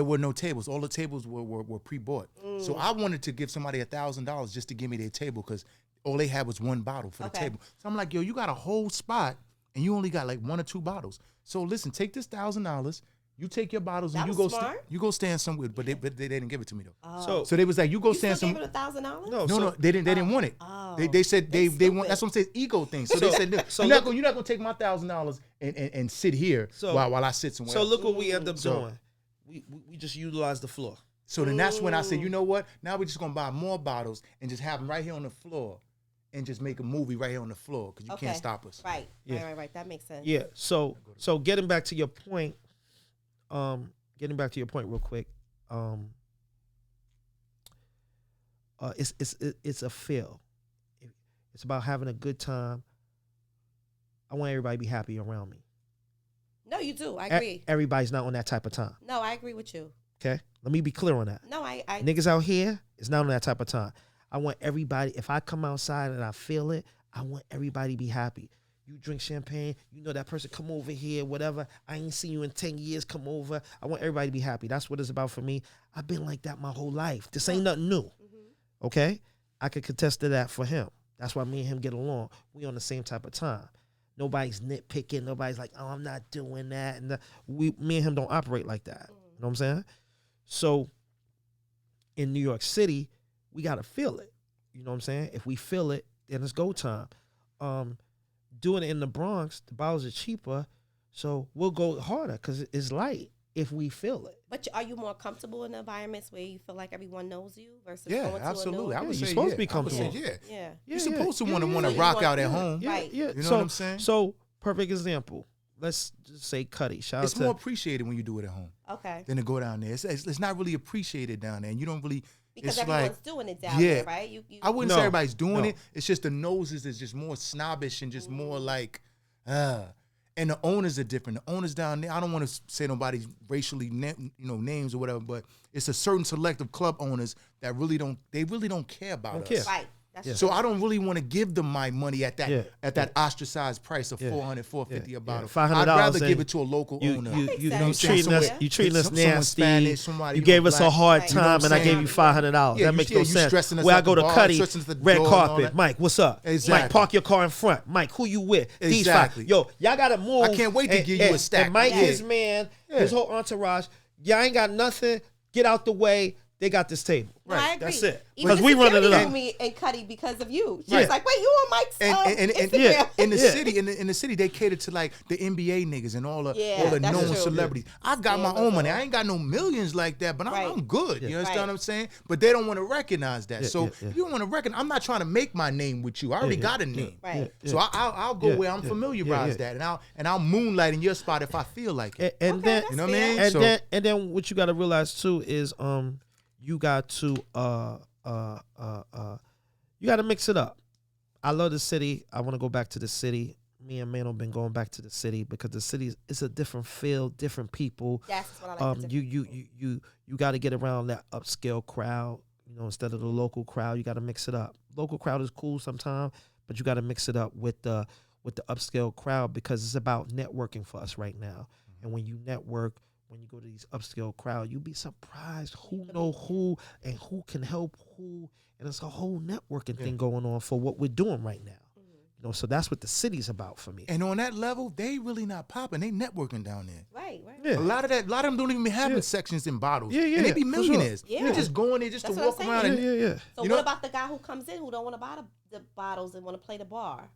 were no tables. All the tables were pre-bought. So I wanted to give somebody $1,000 just to give me their table because all they had was 1 bottle for the Okay. table. So I'm like, yo, you got a whole spot and you only got like 1 or 2 bottles. So listen, take this $1,000. You take your bottles That and was you go smart. you go stand somewhere. But they didn't give it to me though. Oh. So they was like, you go You still stand gave somewhere. it $1,000? No, they didn't want it. Oh. They said they That's want. That's what I'm saying. Ego thing. So So- they said, no, so you're look- not gonna take my $1,000 and sit here So- while I sit somewhere. So else. look what we end up So- doing. We just utilize the floor. So then that's when I said, you know what? Now we're just gonna buy more bottles and just have them right here on the floor, and just make a movie right here on the floor because you can't stop us. Right. Yeah. Right. That makes sense. Yeah. So getting back to your point, real quick. It's a feel. It's about having a good time. I want everybody to be happy around me. No, you do. I agree. Everybody's not on that type of time. No, I agree with you. Okay? Let me be clear on that. No, I Niggas out here is not on that type of time. I want everybody, if I come outside and I feel it, I want everybody to be happy. You drink champagne, you know that person come over here, whatever. I ain't seen you in 10 years, come over. I want everybody to be happy. That's what it's about for me. I've been like that my whole life. This ain't nothing new. Mm-hmm. Okay? I could contest to that for him. That's why me and him get along. We on the same type of time. Nobody's nitpicking. Nobody's like, oh, I'm not doing that. And me and him don't operate like that. You know what I'm saying? So in New York City, we got to feel it. You know what I'm saying? If we feel it, then it's go time. Doing it in the Bronx, the bottles are cheaper, so we'll go harder because it's light if we feel it. But are you more comfortable in environments where you feel like everyone knows you versus Yeah, going absolutely. to I would say you're supposed to be I would comfortable. say, yeah. You're supposed to want to So you rock want out at to- home. Yeah, Right. yeah. You know So, what I'm saying? So, perfect example. Let's just say Cuddy. Shout It's out to more appreciated when you do it at home Okay. than to go down there. It's not really appreciated down there, and you don't really. Because it's everyone's like, doing it down yeah. there, right? You I wouldn't No, say everybody's doing no. it. It's just the noses is just more snobbish and just more like, and the owners are different. The owners down there, I don't want to say nobody's racially, names or whatever, but it's a certain selective club owners that really don't care about Don't us. care. right. That's Yeah. So I don't really want to give them my money at that Yeah. that ostracized price of Yeah. $400, $450 Yeah. a bottle. $500 I'd rather and give it to a local owner. You sense. treating us Yeah. you treating us Someone nasty. Spanish, somebody, You gave us a black. hard Right. time, You know what and I I'm gave saying? you $500. Yeah, That you- makes yeah, no you sense. stressing us Where I at go the to bar, Cuddy, stressing us at the red door and all carpet. that. Mike, what's up? Exactly. Mike, park your car in front. Mike, who you with? These Exactly. five. Yo, y'all gotta move. I can't wait to give you a stack. And Mike, Yeah. his man, his whole entourage. Y'all ain't got nothing. Get out the way. They got this table. No, I agree. That's it. Even Because we the running it security up. knew me and Cuddy because of you. She Right. was like, "Wait, you on Mike's And Instagram?" yeah. in the Yeah. city, in the city, they cater to like the NBA niggas and all the that's known true. celebrities. I've got my own money. I ain't got no millions like that, but Right. I'm good. You understand Right. what I'm saying? But they don't want to recognize that. Yeah, So yeah, yeah. if you don't want to recognize, I'm not trying to make my name with you. I already got a name. Right. So I'll go Yeah, where I'm yeah, familiarized yeah, at, and I'll moonlight in your spot if I feel like it. And Okay, then that's You know what I fair. mean? and So- then what you got to realize too is you got to you got to mix it up. I love the city. I want to go back to the city. Me and Mano been going back to the city because the city is a different feel, different people. That's what I like. You got to get around that upscale crowd, instead of the local crowd. You got to mix it up. Local crowd is cool sometimes, but you got to mix it up with the upscale crowd because it's about networking for us right now. And when you network, when you go to these upscale crowd, you'll be surprised who know who and who can help who. And it's a whole networking thing going on for what we're doing right now. So that's what the city's about for me. And on that level, they really not popping. They networking down there. Right. Yeah. A lot of them don't even be having sections in bottles. Yeah, yeah, And they be for sure. millionaires. Yeah. They're just going there just That's to what walk I'm around. saying. And Yeah. So You what know- about the guy who comes in who don't want to buy the bottles and want to play the bar?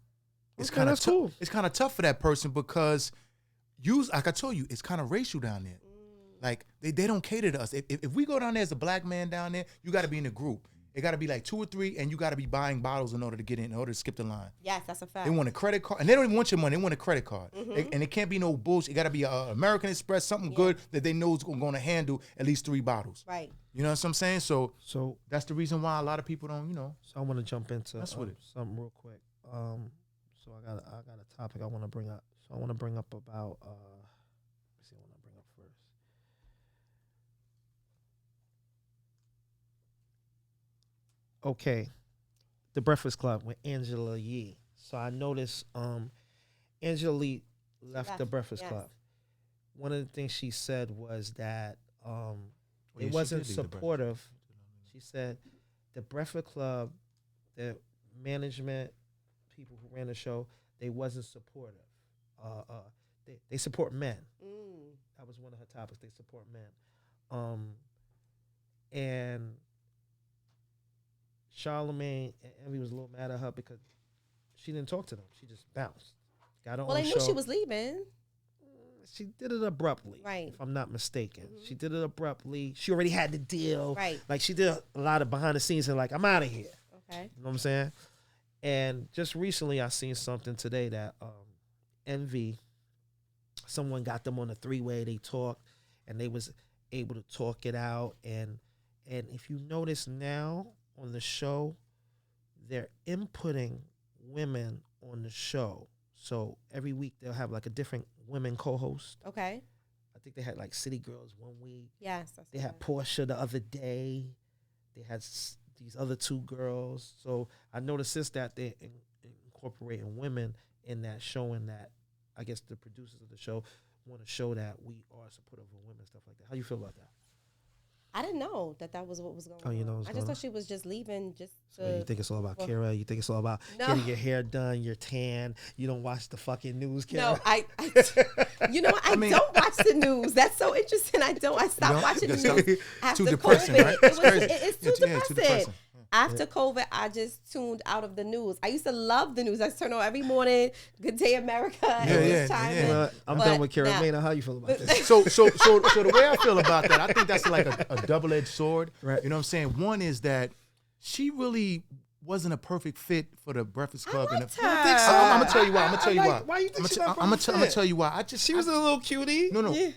It's Okay, kind of that's cool. It's kind of tough for that person because like I told you, it's kind of racial down there. Like they don't cater to us. If we go down there as a black man down there, you got to be in a group. It got to be like 2 or 3, and you got to be buying bottles in order to get in order to skip the line. Yes, that's a fact. They want a credit card, and they don't even want your money. They want a credit card, and it can't be no bullshit. It got to be American Express, something good that they know is going to handle at least 3 bottles. Right. You know what I'm saying? So So that's the reason why a lot of people don't. I want to jump into That's what it- something real quick. So I got a topic I want to bring up. So I want to bring up about let's see what I want to bring up first. Okay, The Breakfast Club with Angela Yee. So I noticed Angela Yee left The Breakfast yes. Club. One of the things she said was that yeah, it she wasn't did leave The Breakfast supportive. She said the Breakfast Club, the management, people who ran the show, they wasn't supportive. They support men. That was one of her topics. They support men. And Charlamagne and Envy was a little mad at her because she didn't talk to them. She just bounced. Got her Well, own they show. knew she was leaving. She did it abruptly, Right. if I'm not mistaken. She did it abruptly. She already had the deal. Right. Like she did a lot of behind the scenes and like, I'm out of here. Okay. You know what I'm saying? And just recently, I seen something today that Envy, someone got them on a 3-way. They talked, and they was able to talk it out. And if you notice now on the show, they're inputting women on the show. So every week they'll have like a different women co-host. Okay. I think they had like City Girls one week. Yes. They had Portia the other day. They had these other 2 girls. So I noticed since that they're incorporating women in that, showing that, I guess the producers of the show want to show that we are supportive of women, stuff like that. How you feel about that? I didn't know that was what was going on. Oh, you know I just thought she was just leaving just to... So you think it's all about Kera? You think it's all about getting your hair done, your tan? You don't watch the fucking news, Kera? No, I you know what? I don't watch the news. That's so interesting. I stopped watching the news after too depressing, COVID. right? It's too Yeah, too depressing. depressing. After COVID, I just tuned out of the news. I used to love the news. I turn on every morning, Good Day America. Well, I'm done with Kera. Maynard, how you feel about this? So the way I feel about that, I think that's like a double-edged sword. Right. You know what I'm saying? One is that she really wasn't a perfect fit for the Breakfast Club. I liked her. I'm gonna tell you why. I'm gonna tell you why. Why you think she's not I'm perfect gonna fit? tell you why. She was a little cutie. No. Yeah.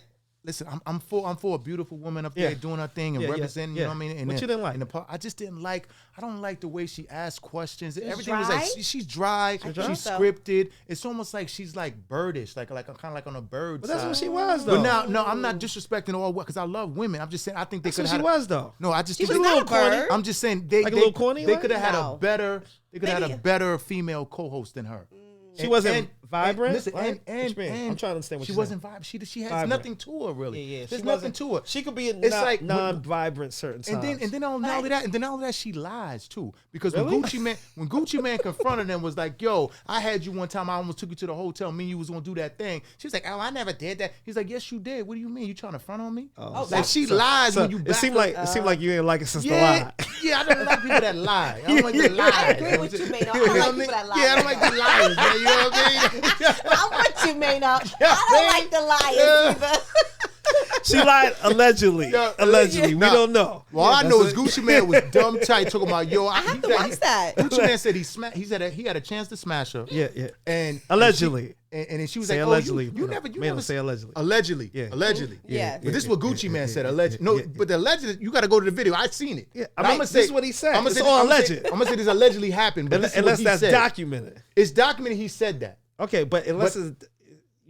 Listen, I'm for a beautiful woman up there doing her thing and representing. You know what I mean? And what you didn't like? I just didn't like. I don't like the way she asked questions. Everything was like she's dry. She's so. scripted. It's almost like she's like birdish, like kind of like on a bird. But that's side. what she was, though. But no, I'm not disrespecting all because I love women. I'm just saying I think they That's could what have. she was, though. No, I just She think was they- not a bird. I'm just saying they Like a little corny, They like? could have had No. a better. They could have had Maybe- a better female co-host than her. She wasn't vibrant. Listen, right? and What you mean? I'm trying to understand what she you're wasn't saying. vibrant. She has Vibrant. nothing to her really. Yeah. There's She nothing wasn't- to her. She could be It's like non-vibrant certain times. And then not only that, and then all that she lies too. Because Really? when Gucci Man confronted them was like, "Yo, I had you one time. I almost took you to the hotel. Me and you was gonna do that thing." She was like, "Oh, I never did that." He's like, "Yes, you did. What do you mean? You trying to front on me?" Oh, Like she lies when you. It back seemed up. like you ain't like it since the Yeah, lie. yeah, I don't like people that lie. I don't like the lies. I agree with you, Maynard. I don't like people that lie. Yeah, I don't like the liars, man. You know what I mean? I'm with you, Maynard. I don't like the liars either. She lied allegedly. Yeah. Allegedly, Nah. we don't know. Well, all I know is Gucci Man was dumb tight talking about I have to watch that. Gucci Man said he had a chance to smash her. Yeah. And Allegedly. and then she was Say like, allegedly. "Oh, you never say allegedly. Allegedly. Yeah. Allegedly. Yeah. But this is what Gucci Man said. Allegedly. No, but the alleged, you got to go to the video. I seen it. Yeah, And I mean, I'ma this is what he said. I'ma It's say- all I'ma say- alleged. I'm gonna say this allegedly happened, but this is what Unless he that's said. documented. It's documented. He said that. Okay, but unless it's,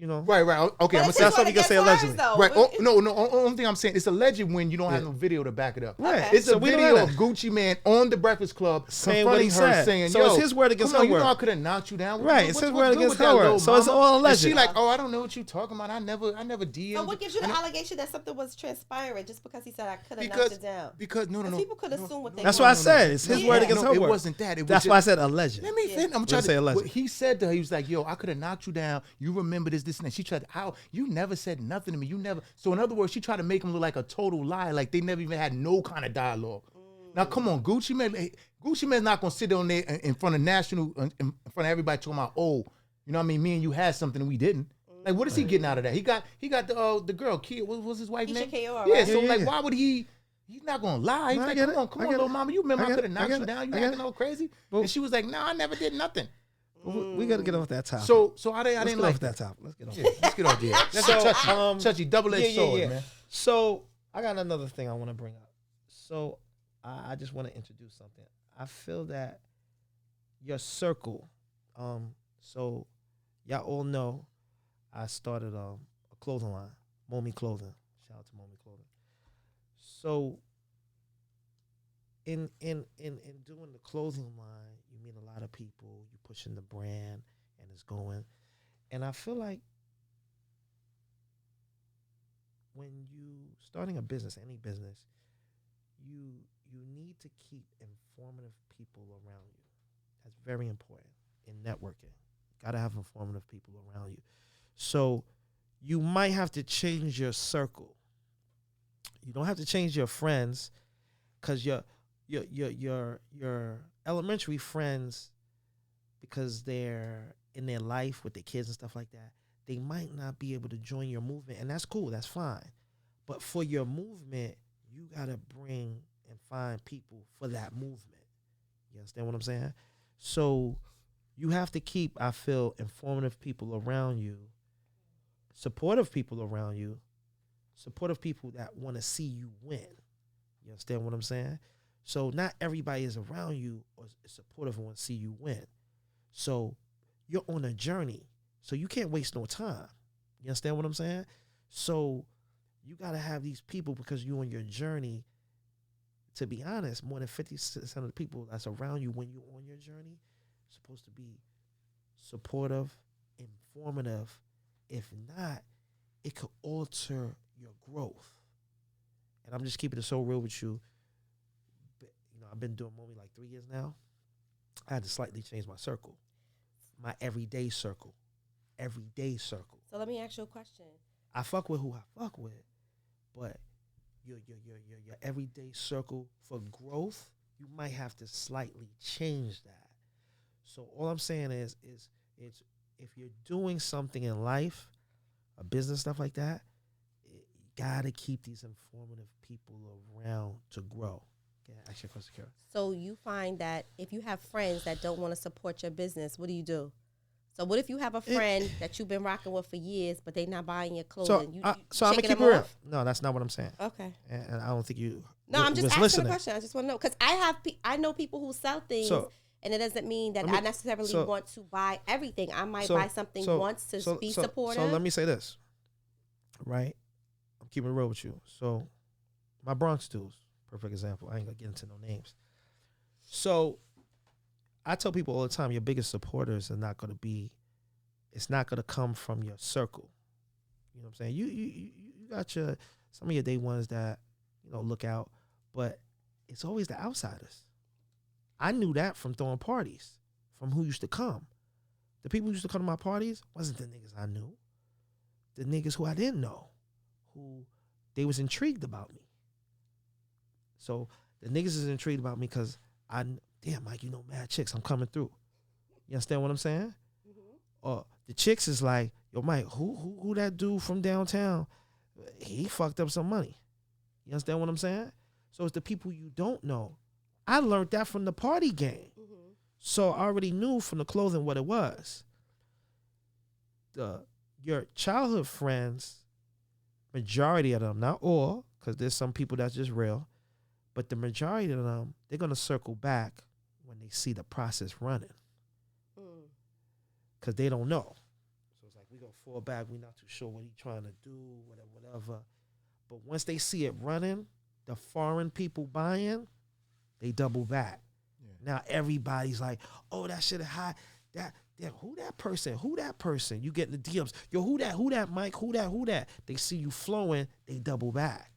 Right. Okay. I'm gonna say That's what you can say allegedly. Right. Oh, no. Only thing I'm saying, it's alleged when you don't have no video to back it up. Right. It's So a we don't video have of that. Gucci Man on the Breakfast Club Saying what he confronting her, said. saying, So "Yo, it's his word against come on, her you know word. I could have knocked you down. Right, it's his word good against with her that, word. little So it's mama?" all And alleged. she like, "Oh, I don't know what you talking about. I never DM'd." So what gives you the allegation that something was transpiring just because he said I could have knocked it down? Because no. People could assume what they That's want. what I said. It's his word against her It word. wasn't that. It was That's just, why I said alleged. Let me finish. I'm We'll trying say to. alleged. What he said to her, he was like, "Yo, I could have knocked you down. You remember this, and that." She tried. How you never said nothing to me. You never. So in other words, she tried to make him look like a total lie, like they never even had no kind of dialogue. Now come on, Gucci Man. Gucci Man's not gonna sit on there in front of in front of everybody talking about, "Oh, you know what I mean? Me and you had something and we didn't." Like, what is he getting out of that? He got the girl. Kera, what was his wife's name? Kera, Yeah. right? So Yeah, like, yeah. why would he? He's not gonna lie. He's No, I like, get come it. on, I get little it. mama. You remember I I get could it. have I knocked get you it. down. You I get acting it. all crazy. Well- And she was like, "No, I never did nothing." We got to get off that topic. So I Let's didn't get like off that topic. Let's get off. Yeah, let's get off there. That's So, a touchy double-edged sword, man. So I got another thing I want to bring up. So I just want to introduce something. I feel that your circle. So y'all all know I started a clothing line, Moneymike Clothing. Shout out to Moneymike Clothing. So in doing the clothing line, you meet a lot of people. You pushing the brand, and it's going. And I feel like when you starting a business, any business, you need to keep informative people around you. That's very important in networking. Gotta have informative people around you. So you might have to change your circle. You don't have to change your friends, because your elementary friends, because they're in their life with their kids and stuff like that, they might not be able to join your movement, and that's cool, that's fine. But for your movement, you gotta bring and find people for that movement. You understand what I'm saying? So you have to keep, I feel, informative people around you, supportive people around you, supportive people that want to see you win. You understand what I'm saying? So not everybody is around you or is supportive and want to see you win. So you're on a journey. So you can't waste no time. You understand what I'm saying? So you got to have these people because you're on your journey. To be honest, more than 50% of the people that's around you when you're on your journey are supposed to be supportive, informative. If not, it could alter your growth. And I'm just keeping it so real with you. You know, I've been doing Moneymike like 3 years now. I had to slightly change my circle, my everyday circle. Everyday circle. So let me ask you a question. I fuck with who I fuck with, but your everyday circle for growth, you might have to slightly change that. So all I'm saying is it's if you're doing something in life, a business, stuff like that, you gotta keep these informative people around to grow. Yeah, ask your question, Kera. So you find that if you have friends that don't want to support your business, what do? So what if you have a friend that you've been rocking with for years, but they not buying your clothing? So I'm gonna keep it real. No, that's not what I'm saying. Okay. And I don't think you. No, I'm just asking listening. a question. I just want to know because I know people who sell things, and it doesn't mean that I necessarily want to buy everything. I might buy something once to be supportive. So let me say this, right? I'm keeping it real with you. So my Bronx dudes, perfect example. I ain't gonna get into no names. So I tell people all the time, your biggest supporters are not going to be, it's not going to come from your circle. You know what I'm saying? You got some of your day ones that, look out, but it's always the outsiders. I knew that from throwing parties, from who used to come. The people who used to come to my parties wasn't the niggas I knew. The niggas who I didn't know, who they was intrigued about me. So the niggas is intrigued about me because damn, Mike, mad chicks, I'm coming through. You understand what I'm saying? Mm-hmm. The chicks is like, yo, Mike, who that dude from downtown? He fucked up some money. You understand what I'm saying? So it's the people you don't know. I learned that from the party game. Mm-hmm. So I already knew from the clothing what it was. Your childhood friends, majority of them, not all, because there's some people that's just real, but the majority of them, they're going to circle back when they see the process running. Because they don't know. So it's like, we're going to fall back. We're not too sure what he's trying to do, whatever. But once they see it running, the foreign people buying, they double back. Yeah. Now everybody's like, oh, that shit is hot. Who that person? Who that person? You get in the DMs. Yo, who that Mike? Who that? They see you flowing, they double back.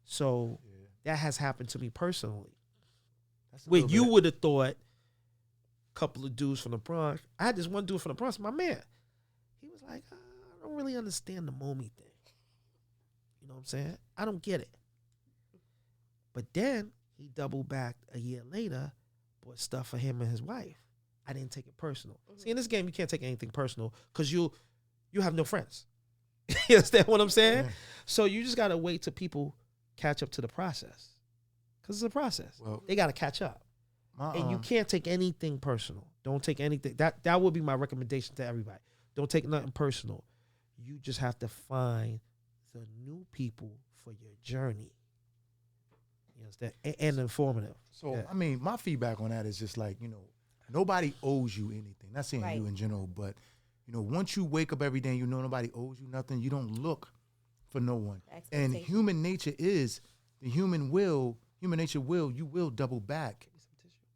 So that has happened to me personally. Where you would have thought a couple of dudes from the Bronx. I had this one dude from the Bronx, my man. He was like, I don't really understand the Momy thing. You know what I'm saying? I don't get it. But then he doubled back a year later, bought stuff for him and his wife. I didn't take it personal. Mm-hmm. See, in this game, you can't take anything personal because you have no friends. You understand what I'm saying? Yeah. So you just got to wait till people catch up to the process. Because it's a process. Well, they got to catch up. And you can't take anything personal. Don't take anything. That would be my recommendation to everybody. Don't take nothing personal. You just have to find the new people for your journey. You understand? And informative. So, I mean, my feedback on that is just like, nobody owes you anything. Not saying you in general, but, once you wake up every day and nobody owes you nothing, you don't look for no one. And human nature is, human nature will, you will double back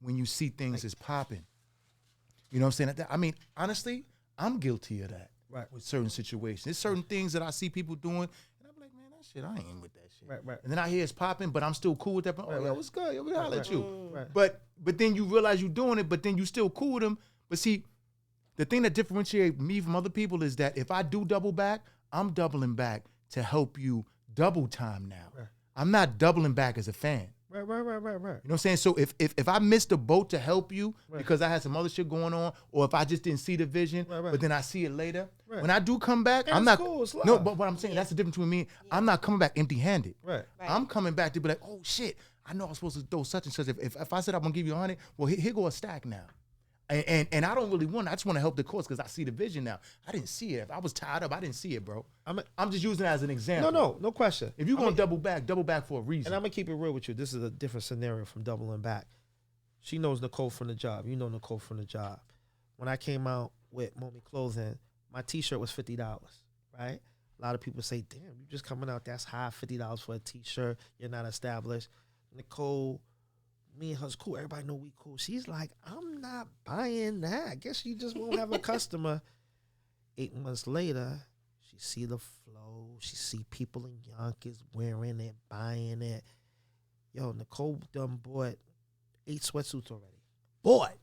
when you see things as popping. You know what I'm saying? I mean, honestly, I'm guilty of that with certain situations. There's certain things that I see people doing, and I'm like, man, that shit, I ain't with that shit. Right. And then I hear it's popping, but I'm still cool with that. Yo, what's good? Yo, we holler at you. Right. But then you realize you're doing it, but then you still cool with them. But see, the thing that differentiates me from other people is that if I do double back, I'm doubling back to help you double time now. Right. I'm not doubling back as a fan. Right. You know what I'm saying? So if I missed the boat to help you because I had some other shit going on, or if I just didn't see the vision, but then I see it later, when I do come back, I'm not. Cool, no, but what I'm saying, that's the difference between me. I'm not coming back empty-handed. Right. I'm coming back to be like, oh shit, I know I'm supposed to throw such and such. If I said I'm gonna give you 100, well here go a stack now. And I don't really want. I just want to help the cause because I see the vision now. I didn't see it. If I was tied up, I didn't see it, bro. I'm just using it as an example. No question. If you're gonna double back for a reason. And I'm gonna keep it real with you. This is a different scenario from doubling back. She knows Nicole from the job. You know Nicole from the job. When I came out with Moneymike Clothing, my T-shirt was $50, right? A lot of people say, "Damn, you just coming out? That's high, $50 for a T-shirt. You're not established." Nicole. Me and her's cool. Everybody know we cool. She's like, I'm not buying that. I guess you just won't have a customer. 8 months later, she see the flow. She see people in Yonkers wearing it, buying it. Yo, Nicole done bought 8 sweatsuits already. Bought.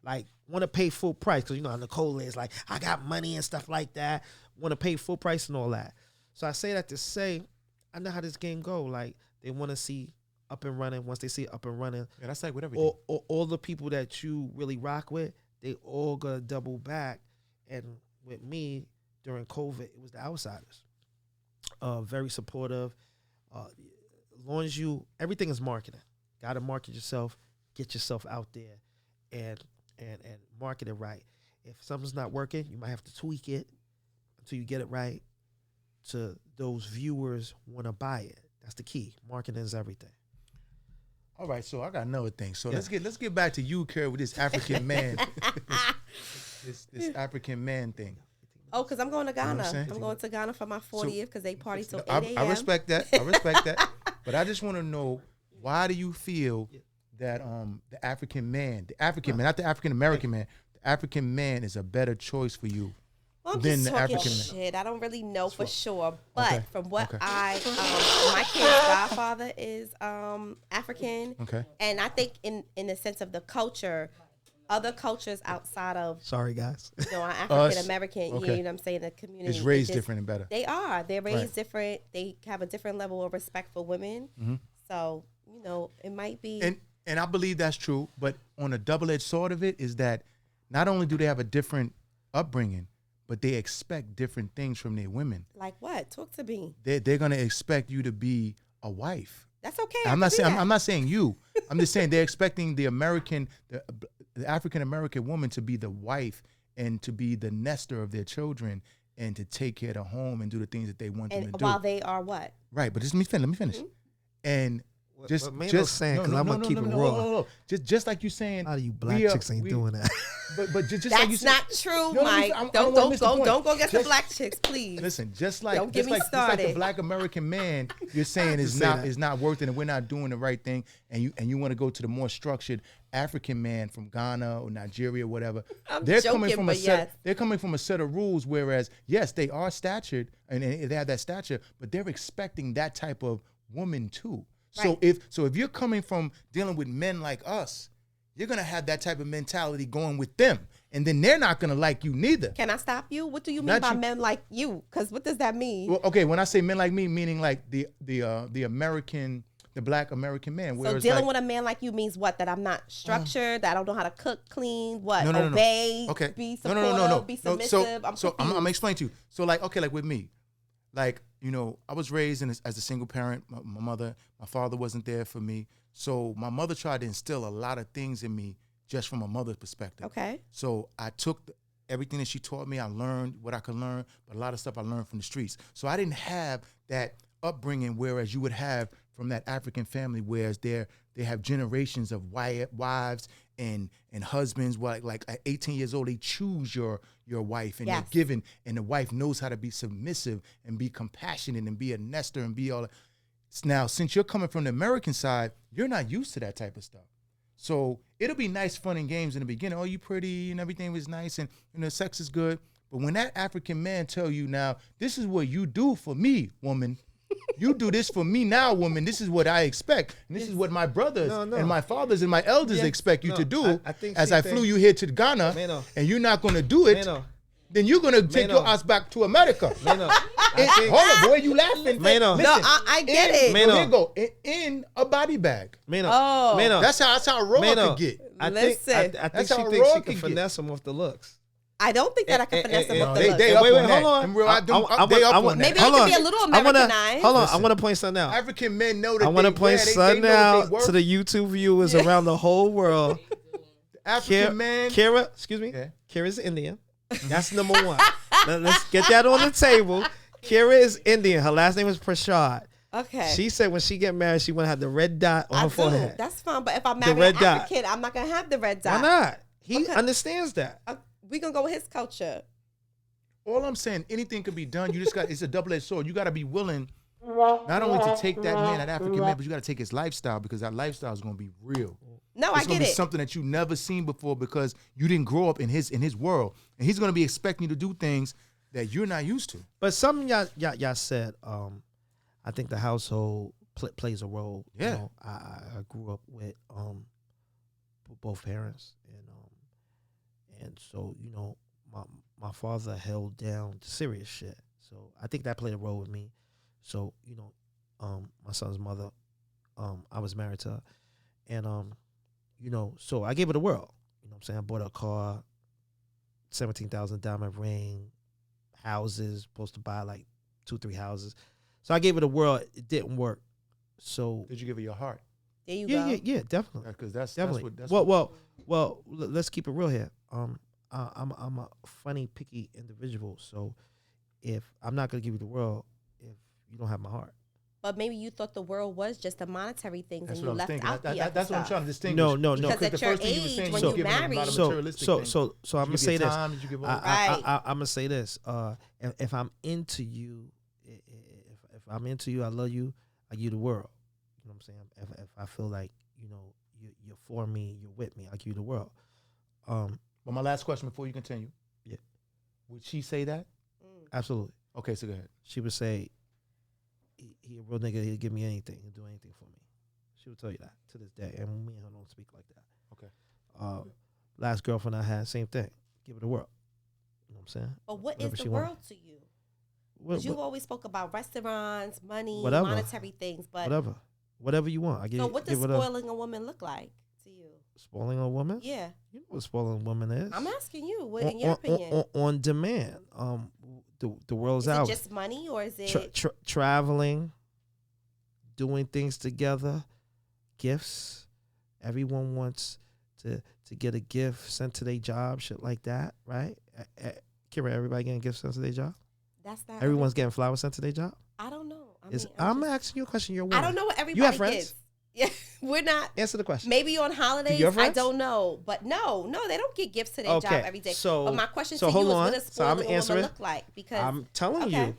Like, want to pay full price. Because you know how Nicole is like, I got money and stuff like that. Want to pay full price and all that. So I say that to say, I know how this game go. Like, they want to see up and running. Once they see it up and running, yeah, that's like with everything. All the people that you really rock with, they all gonna double back. And with me during COVID, it was the outsiders. Very supportive. As long as everything is marketing. Gotta market yourself, get yourself out there, and market it right. If something's not working, you might have to tweak it until you get it right. To those viewers want to buy it. That's the key. Marketing is everything. All right, so I got another thing. So let's get back to you, Kera, with this African man, this African man thing. Oh, because I'm going to Ghana. You know I'm going to Ghana for my 40th because they party till 8 a.m. I respect that. But I just want to know, why do you feel that the African man, not the African American man, the African man is a better choice for you? Well, I'm than just the talking African shit. I don't really know for sure, but Okay. from what Okay. my kid's godfather is African, Okay. and I think in the sense of the culture, other cultures outside of Sorry, guys. our African American, Okay. you know what I'm saying, the community It's raised different and better. They're raised Right. different. They have a different level of respect for women. Mm-hmm. So it might be. And I believe that's true, but on a double-edged sword of it is that not only do they have a different upbringing, but they expect different things from their women. Like what? Talk to me. They're gonna expect you to be a wife. That's okay. I'm not saying you. I'm just saying they're expecting the African American woman to be the wife and to be the nester of their children and to take care of the home and do the things that they want them to do. While they are what? Right, but let me finish. Mm-hmm. And just saying, because I'm gonna keep it raw. No. Just like you saying, A lot of you black chicks ain't doing that. But just That's like you not true, No, Mike. don't Don't go against the black chicks, please. Listen, just like me started. the black American man, you're saying is not worth it, and we're not doing the right thing, and you want to go to the more structured African man from Ghana or Nigeria or whatever. They're coming from a set of rules, whereas yes, they are statured and they have that stature, but they're expecting that type of woman too. Right. So if you're coming from dealing with men like us, you're gonna have that type of mentality going with them, and then they're not gonna like you neither. Can I stop you? What do you mean by men like you? Because what does that mean? Well, okay, when I say men like me, meaning like the black American man. So dealing with a man like you means what? That I'm not structured, that I don't know how to cook, clean, what? No. Obey, Okay. be supportive, be submissive. So I'm gonna explain to you. So like with me, like, I was raised as a single parent. My father wasn't there for me. So my mother tried to instill a lot of things in me just from a mother's perspective. Okay. So I took everything that she taught me. I learned what I could learn, but a lot of stuff I learned from the streets. So I didn't have that upbringing, whereas you would have from that African family, whereas they have generations of wives and husbands. Like at 18 years old, they choose your wife, and they're given, and the wife knows how to be submissive and be compassionate and be a nester and be all that. Now, since you're coming from the American side, you're not used to that type of stuff. So it'll be nice, fun, and games in the beginning. Oh, you pretty, and everything was nice, and sex is good. But when that African man tell you, now, this is what you do for me, woman. You do this for me now, woman. This is what I expect. And this is what my brothers and my fathers and my elders expect you to do. I flew you here to Ghana, and you're not going to do it, then you're going to take your ass back to America. Hold on, boy, you laughing. Mano. No, I get it. Here you go. In a body bag. Mano. That's how raw it could get. I think she thinks she can finesse him with the looks. I don't think that I can finesse them with the looks. They up on that. Hold on. They up on that. Maybe it can be a little Americanized. Hold on, I want to point something out. African men know that I want to point something out to the YouTube viewers around the whole world. African man. Kera, excuse me. Yeah. Kera's Indian. That's number one. Let's get that on the table. Kera is Indian. Her last name is Preshad. Okay. She said when she get married, she want to have the red dot on her forehead. That's fine. But if I'm married an African, I'm not going to have the red dot. Why not? He understands that. We're going to go with his culture. All I'm saying, anything could be done. You just got, it's a double-edged sword. You got to be willing not only to take that man, that African man, but you got to take his lifestyle, because that lifestyle is going to be real. No, it's I get gonna be it. something that you never seen before, because you didn't grow up in his world, and he's going to be expecting you to do things that you're not used to. But something y'all said, I think the household plays a role. Yeah. You know, I grew up with both parents, and so you know my father held down the serious shit. So I think that played a role with me. So you know, my son's mother, I was married to her, and you know, so I gave her the world. You know what I'm saying? I bought her a car, $17,000 diamond ring, houses, supposed to buy like 2-3 houses. So I gave her the world. It didn't work. So Did you give her your heart? There you go. Yeah, definitely. Because that's Definitely. what. Well, let's keep it real here. I'm a funny, picky individual. So if I'm not gonna give you the world, if you don't have my heart. But maybe you thought the world was just the monetary things, That's and what you I was left thinking. out the other That's what I'm stuff. trying to distinguish. No. Because at the your first thing you were age, saying, when you you giving them a lot married, of So materialistic I'm things. gonna say Did you give your this. time? Did you give all? Right. I'm gonna say this. If I'm into you, if I'm into you, I love you. I give you the world. You know what I'm saying? If I feel like you know you're for me, you're with me, I give you the world. But my last question before you continue. Yeah. Would she say that? Absolutely. Okay, so go ahead. She would say, he a real nigga, he'll give me anything. He'll do anything for me. She would tell you that to this day. And me and her don't speak like that. Okay. Last girlfriend I had, same thing. Give her the world. You know what I'm saying? But what Whatever is the she world want. to you? Because you always spoke about restaurants, money, Whatever. monetary things. But Whatever you want. I give so you. what does give her spoiling a woman look like to you? spoiling a woman? Yeah. You know what spoiling a woman is. I'm asking you, what, in your opinion? On demand. The world's Is out. it just money, or is it Traveling, doing things together, gifts. Everyone wants to get a gift sent to their job, shit like that, right? Kira, everybody getting gifts sent to their job? that's not Everyone's getting flowers sent to their job? I don't know. I'm asking you a question. You're a woman. I don't know what everybody You have friends? gets. Yeah, we're not. Answer the question. Maybe on holidays, your I friends? don't know. But no, they don't get gifts to their job every day. So, but my question so to hold you is, on. what does So I'm spoiling a answering. woman look like? Because I'm telling okay. you,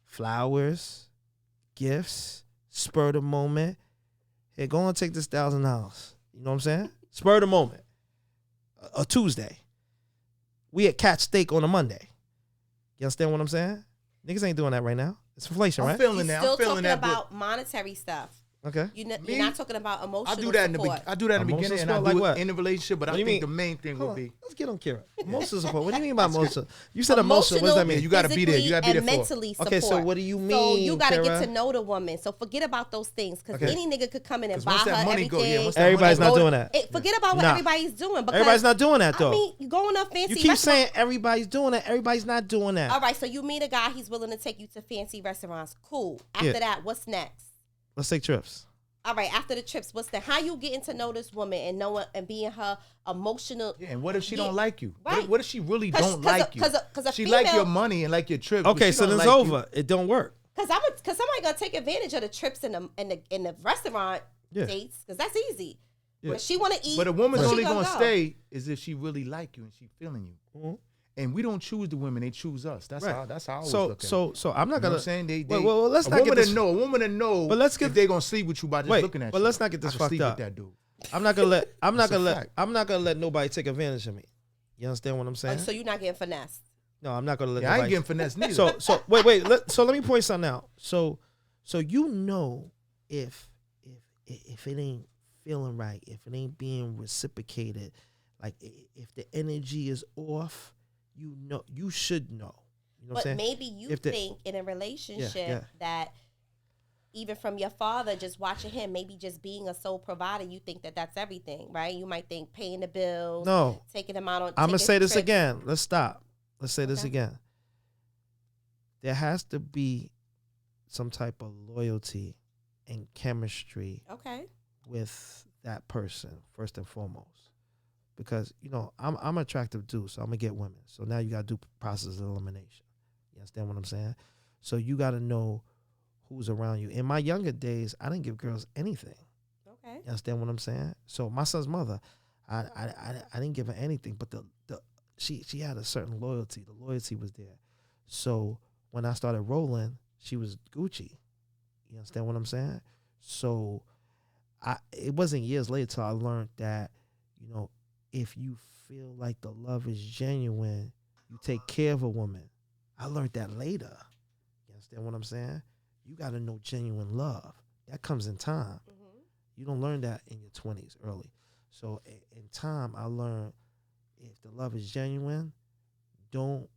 flowers, gifts, spur of the moment. Hey, go and take this $1,000. You know what I'm saying? Spur of the moment. A Tuesday. We at Cat Steak on a Monday. You understand what I'm saying? Niggas ain't doing that right now. It's inflation, I'm right? feeling You're that. still I'm feeling talking that. about monetary stuff. Okay. You're not talking about emotional I do that in the support. I do that in the Emotional beginning, and I support, do like it what? in a relationship. But What I do you think mean? the main thing Hold would on. be Let's get on Kira. Emotional support. What do you mean by emotional? You said emotional. What does that mean? You gotta be there. You gotta be there and for it. mentally support. Okay, so what do you mean, So you gotta Kara? get to know the woman. So forget about those things, because Okay. any nigga could come in and 'Cause buy once her that money everything. go, yeah, once that Everybody's money not go- doing that. Forget about what Nah. everybody's doing. Because, Everybody's not doing that, though. I mean, you going up fancy. You keep restaurants. saying everybody's doing that. Everybody's not doing that. All right, so you meet a guy, he's willing to take you to fancy restaurants. Cool. After that, what's next? Let's take trips. All right, after the trips, what's that? How you getting to know this woman and knowing and being her emotional? Yeah, and what if she don't like you? Right. What if she really don't like you? Because a she female, like your money and like your trips. but Okay, she so don't then it's like over. you. It don't work. Because somebody gonna take advantage of the trips in the restaurant dates, because that's easy. Yeah. But she want to eat. But a woman's where she only gonna go? stay is if she really like you and she feeling you. Mhm. And we don't choose the women; they choose us. That's Right. how. That's how I always So look at it. I'm not You know gonna. what I'm saying? They well, let's a not woman get this. to know. A woman to know. But let's get- if they gonna sleep with you by just Wait, looking at but you. let's not get this I can fucked sleep up. with that dude. I'm not gonna let. I'm not That's a gonna let. fact. I'm not gonna let nobody take advantage of me. You understand what I'm saying? So you're not getting finessed. No, I'm not gonna let. Yeah, I ain't nobody. getting finesse neither. So wait. So let me point something out. So you know if it ain't feeling right, if it ain't being reciprocated, like if the energy is off, you know, you should know. You know what I'm But saying? maybe you think in a relationship that even from your father, just watching him, maybe just being a sole provider, you think that that's everything, right? You might think paying the bills, No. taking them out on. I'm gonna taking say this trips. again. Let's stop. Let's say this Okay. again. There has to be some type of loyalty and chemistry Okay. with that person first and foremost because I'm attractive too, so I'm gonna get women. So now you gotta do process of elimination. You understand what I'm saying? So you gotta know who's around you. In my younger days, I didn't give girls anything. Okay. You understand what I'm saying? So my son's mother, I didn't give her anything, but she had a certain loyalty. The loyalty was there. So when I started rolling, she was Gucci. You understand what I'm saying? So it wasn't years later till I learned that, if you feel like the love is genuine, you take care of a woman. I learned that later. You understand what I'm saying? You got to know genuine love. That comes in time. Mm-hmm. You don't learn that in your 20s early. So in time, I learned if the love is genuine, don't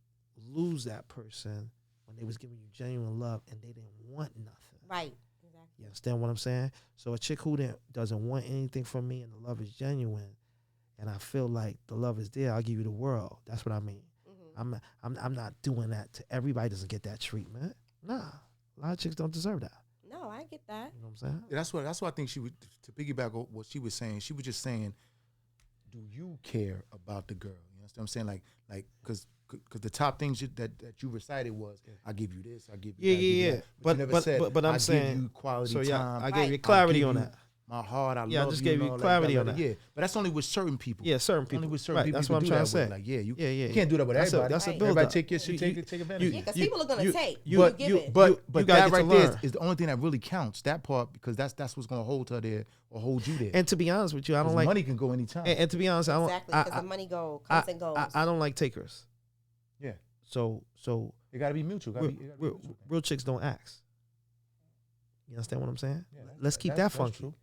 lose that person when they was giving you genuine love and they didn't want nothing. Right. Exactly. You understand what I'm saying? So a chick who doesn't want anything from me and the love is genuine, and I feel like the love is there, I'll give you the world. That's what I mean. Mm-hmm. I'm not doing that to everybody. Doesn't get that treatment. Nah, a lot of chicks don't deserve that. No, I get that. You know what I'm saying? Yeah, that's what I think she would, to piggyback on what she was saying. She was just saying, do you care about the girl? You know what I'm saying? Like, because the top things that you recited was, I give you this, I give you that. Yeah. But I'm saying, give you quality so time. I gave you clarity on that. My heart, I love I just gave you clarity on that. Yeah, but that's only with certain people. Yeah, certain people. Only with certain people. That's what I'm trying to say. Like, you can't do that with everybody. That's a build Everybody up. take advantage. Yeah, because people are gonna take. But that right there learn. is the only thing that really counts. That part, because that's what's gonna hold her there or hold you there. And to be honest with you, I don't like money can go anytime. And to be honest, I don't exactly because the money comes and goes. I don't like takers. Yeah. So it gotta be mutual. Real chicks don't ask. You understand what I'm saying? Yeah, Let's keep that funky. True.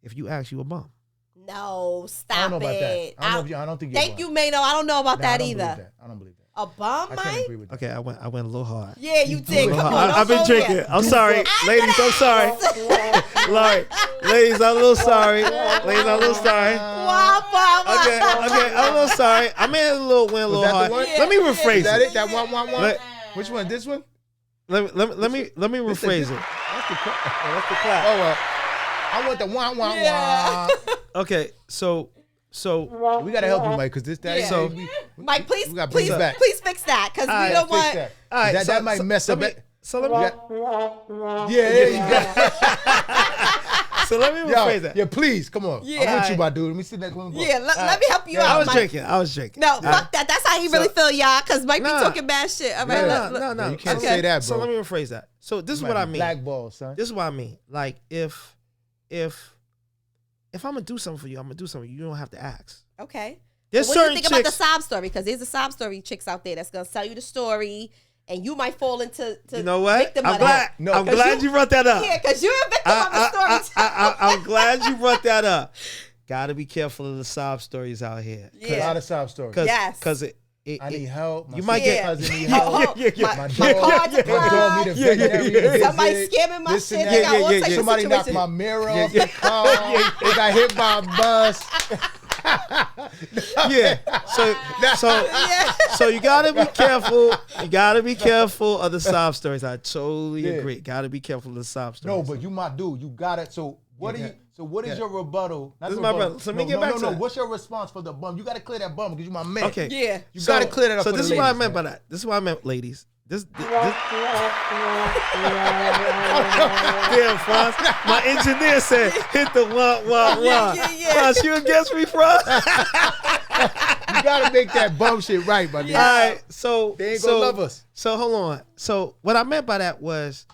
If you ask, you a bum. No, stop I don't know about it. that. I don't think. Thank you, Maino. I don't know about that either. I don't believe that. A bum, I Mike? can't agree with that. Okay, I went a little hard. Yeah, you did. Come on, I've been drinking. I'm sorry, ladies. I'm sorry. Ladies, I'm a little sorry. Ladies, I'm a little sorry. Okay, I'm a little sorry. I made a little hard. Let me rephrase it. Is that it? That one? Which one? This one? Let me rephrase it. That's the clap. Oh well. I want the one. Okay, so we gotta help you, Mike, because this that. Yeah. So Mike, please back. fix that, because we don't want. All right, that might mess up. So let me. So let me rephrase that. Yeah, please, come on. Yeah. I'm with you, my dude. Let me sit next one. Yeah, let me help you out. I was Mike. drinking. No, fuck that. That's how he really feel, y'all. Because Mike be talking bad shit. All right, no. You can't say that, bro. So let me rephrase that. So this is what I mean. Blackball, son. This is what I mean. Like if I'm gonna do something for you, I'm gonna do something. You don't have to ask. Okay. There's what do you think certain about the chicks. sob story? Because there's a sob story chicks out there that's gonna tell you the story, and you might fall into You know what? victim I'm of glad. that. I'm glad you brought that up. Yeah, because you're a victim of the story. I'm glad you brought that up. Gotta be careful of the sob stories out here. Yeah. A lot of sob stories. Yes. Because I need help. You might get. cousin need help. My cards are dog need a veterinary Somebody visit. scamming my This shit. and They that. got all types of Somebody knocked situations. my mirror off the car. They got hit by a bus. So you gotta be careful. You gotta be careful of the sob stories. I totally agree. Gotta be careful of the sob stories. No, but you my dude. You got it. So what do you? So what is your rebuttal? This is my brother. So let me get back to that. What's your response for the bum? You got to clear that bum because you my man. Okay. Yeah. You got to clear that up. So for this the is what I ladies, meant by man. that. This is what I meant, ladies. This Damn, Franz. My engineer said, hit the one. Franz, you against me, Franz? You got to make that bum shit right, buddy. All right, so they ain't gonna love us. So hold on. So what I meant by that was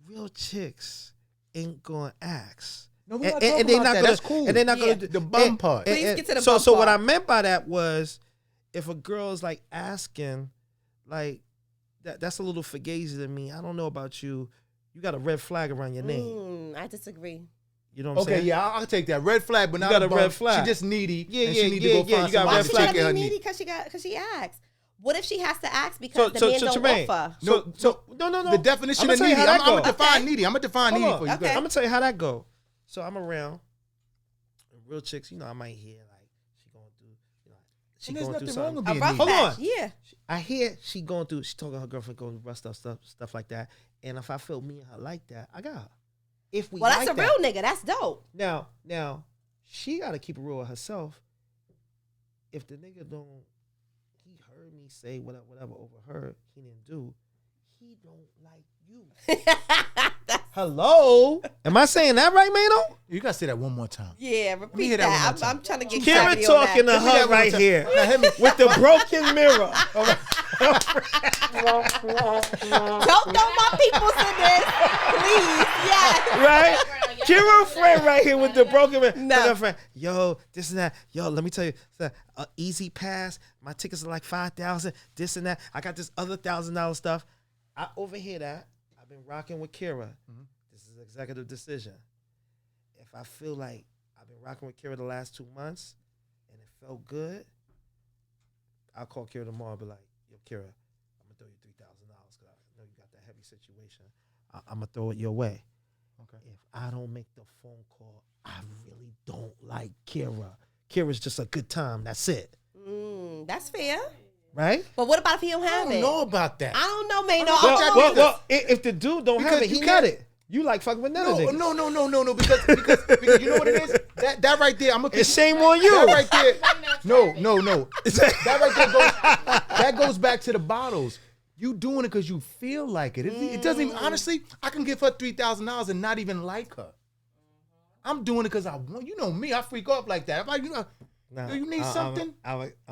real chicks ain't gonna ask. No, we're not talking about that. That's cool. And they're not gonna do the bum part. Please get to the bum So what part. I meant by that was if a girl's like asking, like that's a little fugazi to me. I don't know about you. You got a red flag around your name. I disagree. You know what I'm saying? Okay, yeah, I'll take that red flag, but not got a a bum. red flag. She just needy. Yeah, and she need to go find you got somebody red to flag. take care of her Needy need. because she asked. What if she has to ask because the man don't Tremaine, offer? No. The definition I'ma of tell you needy. how I'm that gonna go. define needy. I'm gonna define needy for you. Okay. I'm gonna tell you how that go. So I'm around real chicks. I might hear like she going through. She And going there's through nothing wrong something. with being A rough needy. Hold patch, on. yeah. I hear she going through. She talking to her girlfriend going through rough stuff like that. And if I feel me and her like that, I got her. If we Well, like that's a that, real nigga. That's dope. Now she got to keep it real with herself. if the nigga don't, he heard me say whatever overheard, he didn't do, he don't like you. Hello? Am I saying that right, Mano? You gotta say that one more time. Yeah, repeat that. I'm trying to get Kera clarity talking on to her right here with the broken mirror. Don't throw my peoples in this, please. Yes. Right? Kera friend right here with the broken mirror. No. Friend, yo, this and that. Yo, let me tell you, easy pass. My tickets are like $5,000. This and that. I got this other $1,000 stuff. I overhear that. I've been rocking with Kera. Mm-hmm. This is an executive decision. If I feel like I've been rocking with Kera the last 2 months and it felt good, I'll call Kera tomorrow and be like, yo, Kera, I'm going to throw you $3,000 because I know you got that heavy situation. I'm going to throw it your way. Okay. If I don't make the phone call, I really don't like Kera. Kera's just a good time. That's it. That's fair. Right? But what about if he don't have it? I don't know about that. I don't know, man. Well, if the dude don't have it, he got it. You like fucking with none of niggas. No, because you know what it is? That right there, I'm gonna. It's shame on you. That right there. No. That right there goes back to the bottles. You doing it because you feel like it. It doesn't even. Honestly, I can give her $3,000 and not even like her. I'm doing it because I want. You know me, I freak off like that. If I, you need something?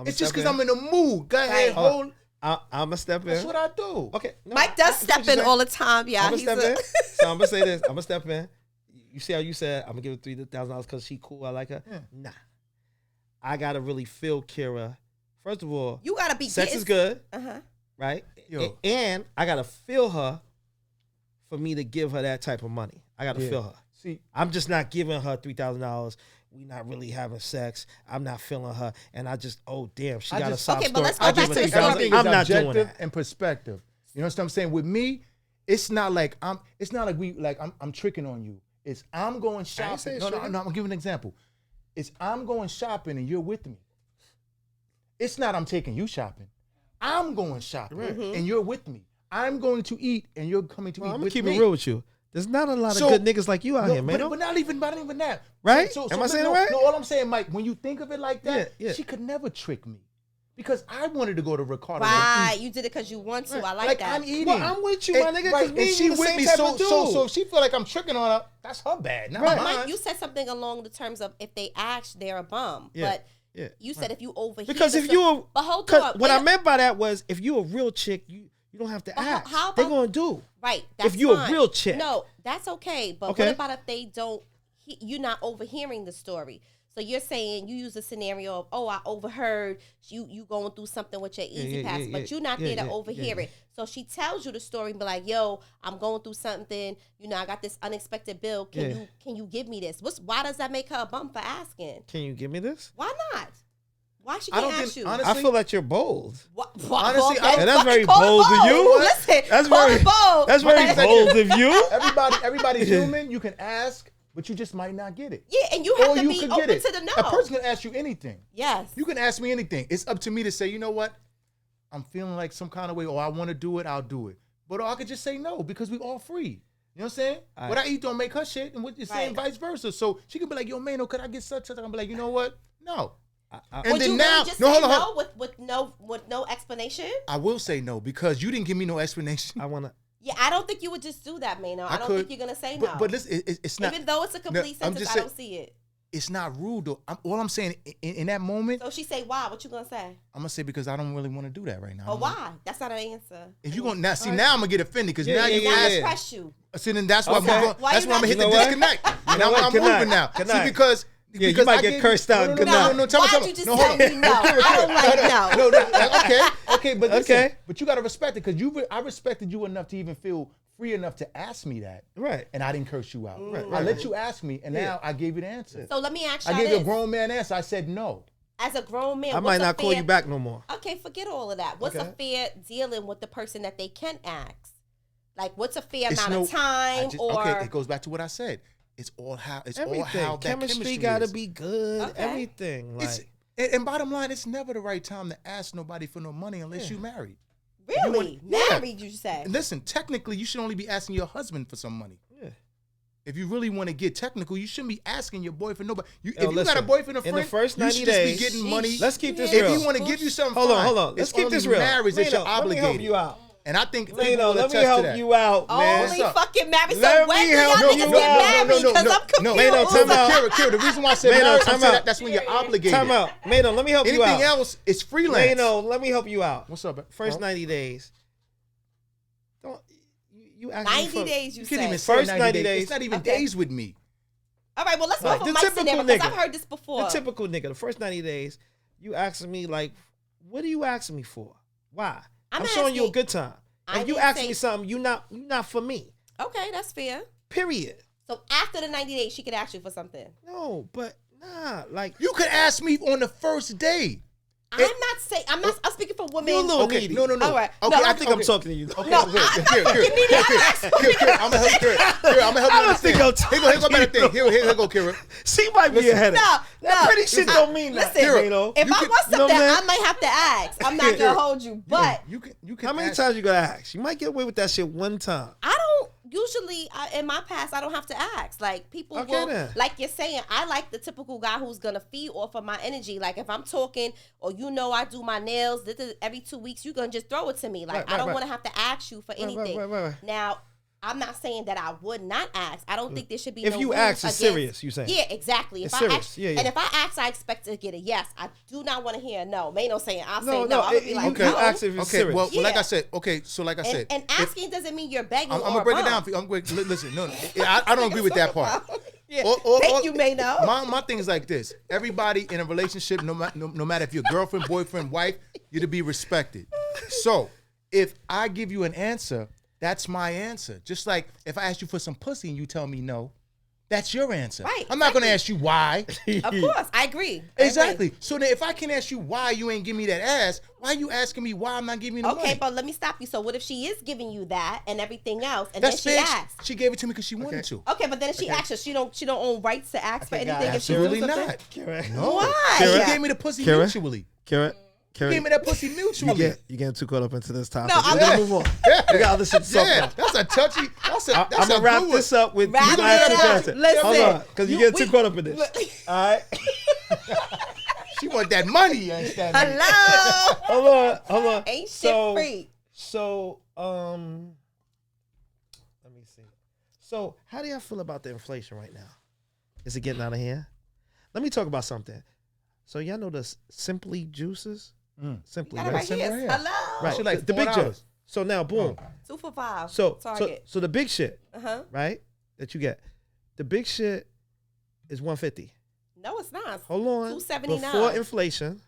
It's just because I'm in the mood. Go ahead, hold. I'm going to step in. That's what I do. Okay. No, Mike does step in all the time, yeah. I'm going to step in. So I'm going to say this. I'm going to step in. You see how you said, I'm going to give her $3,000 because she cool, I like her? Yeah. Nah. I got to really feel Kera. First of all, you gotta be sex is good, right? Yo. And I got to feel her for me to give her that type of money. I got to feel her. See, I'm just not giving her $3,000. We not really having sex. I'm not feeling her, and I just damn, she got a soft story. But let's go back to the story. I'm not doing that. And perspective. You know what I'm saying? With me, it's not like I'm tricking on you. It's I'm going shopping. No, I'm gonna give an example. It's I'm going shopping and you're with me. It's not I'm taking you shopping. I'm going shopping and you're with me. I'm going to eat and you're coming to eat with me. I'm gonna keep it real with you. There's not a lot of good niggas like you out here, man. But not even that. Right? Am I saying it right? No, all I'm saying, Mike, when you think of it like that, she could never trick me. Because I wanted to go to Ricardo. Right, you did it because you want to. I like that. I'm eating. Well, I'm with you, my nigga. Right, and she with me. So if she feel like I'm tricking on her, that's her bad, not mine. Mike, you said something along the terms of if they ask, they're a bum. Yeah. But you said if you overhear. Because if you but hold on. What I meant by that was if you a real chick, you don't have to ask. How about, they're going to do. Right. That's if you're fine. a real chick. No, that's okay. But what about if they don't, you're not overhearing the story? So you're saying you use a scenario of, I overheard you going through something with your easy pass, but you're not there to overhear it. So she tells you the story and be like, yo, I'm going through something. I got this unexpected bill. Can you give me this? Why does that make her a bum for asking? Can you give me this? Why not? Why she can't ask you? Honestly, I feel like you're bold. Honestly, and that's very bold of you. Listen, that's very bold. That's very bold of you. Everybody's human. You can ask, but you just might not get it. Yeah, and you have to be open to the no. A person can ask you anything. Yes. You can ask me anything. It's up to me to say, you know what? I'm feeling like some kind of way, or I want to do it, I'll do it. But I could just say no because we all free. You know what I'm saying? What I eat don't make her shit, and what you're saying vice versa. So she could be like, yo, man, could I get such? I'm be like, you know what? No. And would then you now, really just say no with no explanation? I will say no because you didn't give me no explanation. I wanna. Yeah, I don't think you would just do that, Mano. I don't think you're gonna say no. But listen, it's not. Even though it's a complete sentence, I don't see it. It's not rude though. All I'm saying in that moment. So she say why? What you gonna say? I'm gonna say because I don't really want to do that right now. Oh, why? That's not an answer. If you gonna now now I'm gonna get offended because now you press you. So then that's why I'm gonna hit the disconnect. And I'm moving now. See because. Yeah, you might get cursed out. No, tell me. Why'd you just tell me no? I don't like no. Okay, but listen, but you gotta respect it because I respected you enough to even feel free enough to ask me that. Right. And I didn't curse you out. I let you ask me, and now I gave you the answer. So let me ask you. I gave you a grown man answer. I said no. As a grown man, I might not call you back no more. Okay, forget all of that. What's a fair dealing with the person that they can ask? Like, what's a fair amount of time? Okay, it goes back to what I said. It's all how that chemistry gotta be good. Okay. Everything. And bottom line, it's never the right time to ask nobody for no money unless you married. Really? Married, you say? Listen, technically, you should only be asking your husband for some money. Yeah. if you really want to get technical, you shouldn't be asking your boyfriend nobody. If Yo, you got a boyfriend or friend, in the first 90 you should days, just be getting money. Let's keep this If real. he want to give you something, Hold fine. on. Let's It's keep only this real. marriage that you're Let me obligated. help you out. And I think people Let will me attest to help that. you out, man. Only fucking married. So Let when me do y'all help niggas you get out. married? Because I'm confused. Mano, time out. Kera, the reason why I said Mano, marriage, time I'm saying out. that's when you're obligated. Time out. Mano, let me help you out. Anything else is freelance. Mano, let me help you out. What's up, bro? First 90 days. Don't you ask me 90 for, days, you You can't say. even say First 90 days. It's not even Okay. days with me. All right, well, let's go Right. for The Mike's typical scenario because nigga. I've heard this before. The typical nigga, the first 90 days, you asking me like, what are you asking me for? Why? I'm showing you a asking- good time. I And you didn't asking say- me something, you not for me. Okay, that's fair. Period. So after the 90 days, she could ask you for something. No, but nah, like You could ask me on the first day. I'm not saying, I'm speaking for women. you a little Okay, needy. no. All right. Okay, No, I think I'm okay. talking to you. Okay, No, okay. I'm not Here, fucking needy. I'm asking you. Here, I'm gonna help you. Here, I'm gonna help you. I don't think I'm talking Here go better to you. thing. Here go, Kera. She might be Listen. a headache. No, That pretty shit don't mean that. listen, Mano. If You I could- want you know what something, I'm I saying? might have to ask. I'm not gonna hold you, but You can. How many ask- times you gonna ask? You might get away with that shit one time. I don't usually in my past I don't have to ask. Like people Okay, will, then. like you're saying, I like the typical guy who's gonna feed off of my energy. Like if I'm talking or I do my nails, this is every 2 weeks, you're gonna just throw it to me. Like Right, I don't right. want to have to ask you for anything. Right. Now I'm not saying that I would not ask. I don't think there should be. If no you rules ask, it's against- serious, you saying. Yeah, exactly. It's If serious. I ask, Yeah. and if I ask, I expect to get a yes. I do not want to hear a no. May no saying. I'll No, say no. I would be you like, can no. ask if it's Okay, serious. well, like Yeah. I said, so like I said, And asking doesn't mean you're begging. I'm or gonna break it bum. down for you. I'm going. Listen, no, I don't agree with that part. Yeah. Or- Thank you, Mayno. My thing is like this: everybody in a relationship, no matter if you're girlfriend, boyfriend, wife, you're to be respected. So if I give you an answer, that's my answer. Just like if I ask you for some pussy and you tell me no, that's your answer. Right, I'm not gonna exactly. ask you why. Of course, I agree. I Exactly. agree. So then if I can ask you why you ain't give me that ass, why are you asking me why I'm not giving you the Okay, money? but let me stop you. So what if she is giving you that and everything else, and That's then she fair. asks? She gave it to me because she wanted to. Okay, but then if she asks her, she don't own rights to ask for Okay, anything guys, if she does Absolutely something? not. Kera. No. Why? She Kera? gave me the pussy Kera? mutually. Kera, She gave me that pussy mutually. you getting too caught up into this topic. No, I'm Let's not. move on. We got other shit to talk Yeah, about. that's a touchy. That's a I'm gonna wrap this up with Wrap these it last two up. questions. Listen, Hold on, because you get too caught up in this. All right. She want that money. You understand me? Hello. Hold on. Ain't shit free. So, let me see. So, how do y'all feel about the inflation right now? Is it getting out of hand? Let me talk about something. So, y'all know the Simply juices? Simply, Got it right Simple here. right here. Hello. Right. She like the big $4. juice. So now, boom. 2 for $5. So Target. the big shit, Uh-huh. that you get, the big shit is $150. No, it's not. Hold on. $2.79. Before inflation,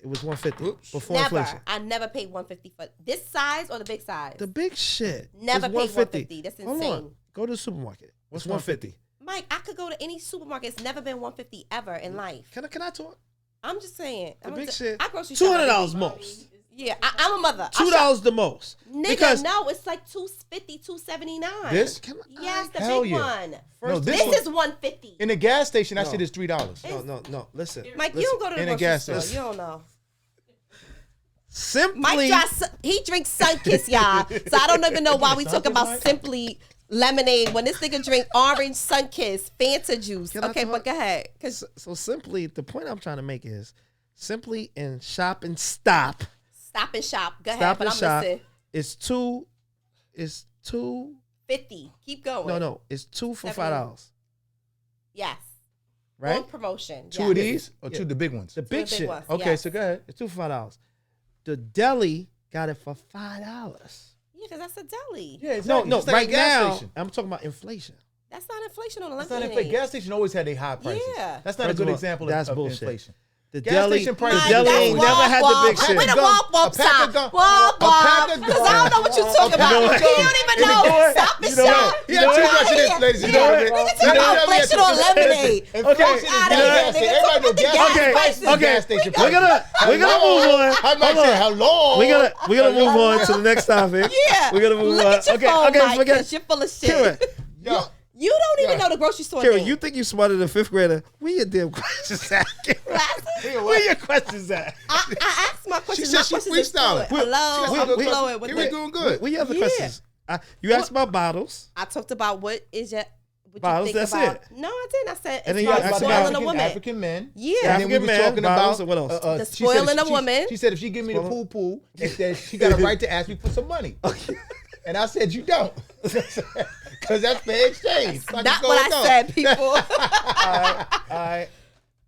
it was $150. Oops. Before Never. inflation. I never paid $150 for this size or the big size. The big shit. Never is paid $150. $150. That's Hold insane. on. Go to the supermarket. What's What's $150? Mike, I could go to any supermarket. It's never been $150 ever in life. Can I talk? I'm just saying. The big shit. I grocery shop $200 every- most. Yeah, I'm a mother. I shop- $2 the most. Nigga, Because no, it's like $250, $279. This? Can I- Yes, the Hell big yeah. one. No, First this of all- This is $150. In the gas station, that No. shit is $3. No. Listen. Mike, you listen. don't go to the In a grocery gas store. station. You don't know. Simply. Mike he drinks Sunkiss, y'all. So I don't even know why we talk about Simply lemonade when this nigga drink orange Sunkiss Fanta juice. Can I Okay, talk? but go ahead. 'Cause So simply, the point I'm trying to make is simply in Shop and Stop. Stop and Shop. Go ahead, Stop but and I'm Shop. listening. It's two. 50. Keep going. No. It's 2 for Seven. $5. Yes. Right? On promotion. Two yes. of these or Yeah. two of the big ones? The Two big of the shit. ones, Okay, yes. so go ahead. It's 2 for $5. The deli got it for $5. Yeah, because that's a deli. Yeah, No. Just like a Right gas now, station. I'm talking about inflation. That's not inflation on a That's not lemonade. inflation. Gas station always had a high prices. Yeah. That's not First a good of all, example that's of bullshit. inflation. The Gas deli, station the prices deli is ain't always- never had the big shit. Where the Gum, womp womp a pack stop? of gum, Womp a pack womp. of Because gum. I don't know what you're talking A pack about. of He gum. don't even You know know. what? Stop and You know shop. what? He had too much of this, ladies and gentlemen. Nigga talking about inflation on lemonade. Inflation is Outta gas here, station. nigga. Everybody know Talk about the gas gas station prices. prices. is gas station We're gonna move on. I might say hello. We're gonna move on to the next topic. Yeah. We're gonna move Look on. at your phone, Okay, Mike, forget. 'cause you're full of shit. Kera, Yo, You don't even Yeah. know the grocery store Kera, name. you think you smarter than 5th grader? Where your damn questions at? Kera? Where your questions at? I asked my question. She said My she question is freestyling. fluid. Hello, She I'm said, flowing with Here we it. doing good. Where your other Yeah. questions? You asked about bottles. I talked about what is your what Bottles, you think that's about. it. No, I didn't. I said And it's then you about asked spoiling about a woman. African men. Yeah. And then we African was men, talking bottles, about and what else? The she said spoiling if a woman. She said if she give me the poo, that she got a right to ask me for some money. And I said you don't, because that's fair exchange. Not what I said, people. All right.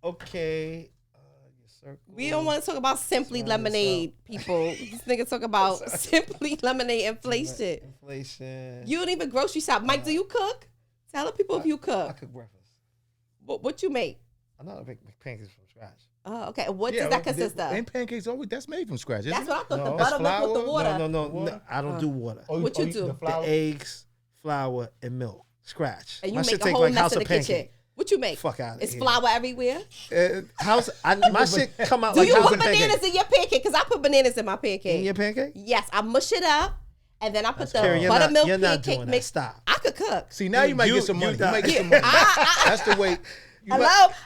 Okay. We don't want to talk about Simply Lemonade, people. This nigga talk about Simply Lemonade inflation. Inflation. You don't even grocery shop. Mike, do you cook? Tell the people if you I cook. cook breakfast. What you make? I know I make pancakes from scratch. Oh, okay. What does that consist of? And pancakes always that's made from scratch. That's Isn't what I it? thought. No. The That's buttermilk with the water. No. I don't do water. What you do? The flour? The eggs, flour, and milk. Scratch. And you My make shit a take whole like mess House in the of kitchen. Pancake. What you make? Fuck out of It's here. flour everywhere. My shit come out Do like you House put of Pancake. bananas in your pancake? Because I put bananas in my pancake. In your pancake? Yes, I mush it up, and then I put the Kara, buttermilk you're not pancake doing that. mix. Stop. I could cook. See, now you might get some money. You might get some money. That's the way. Hello?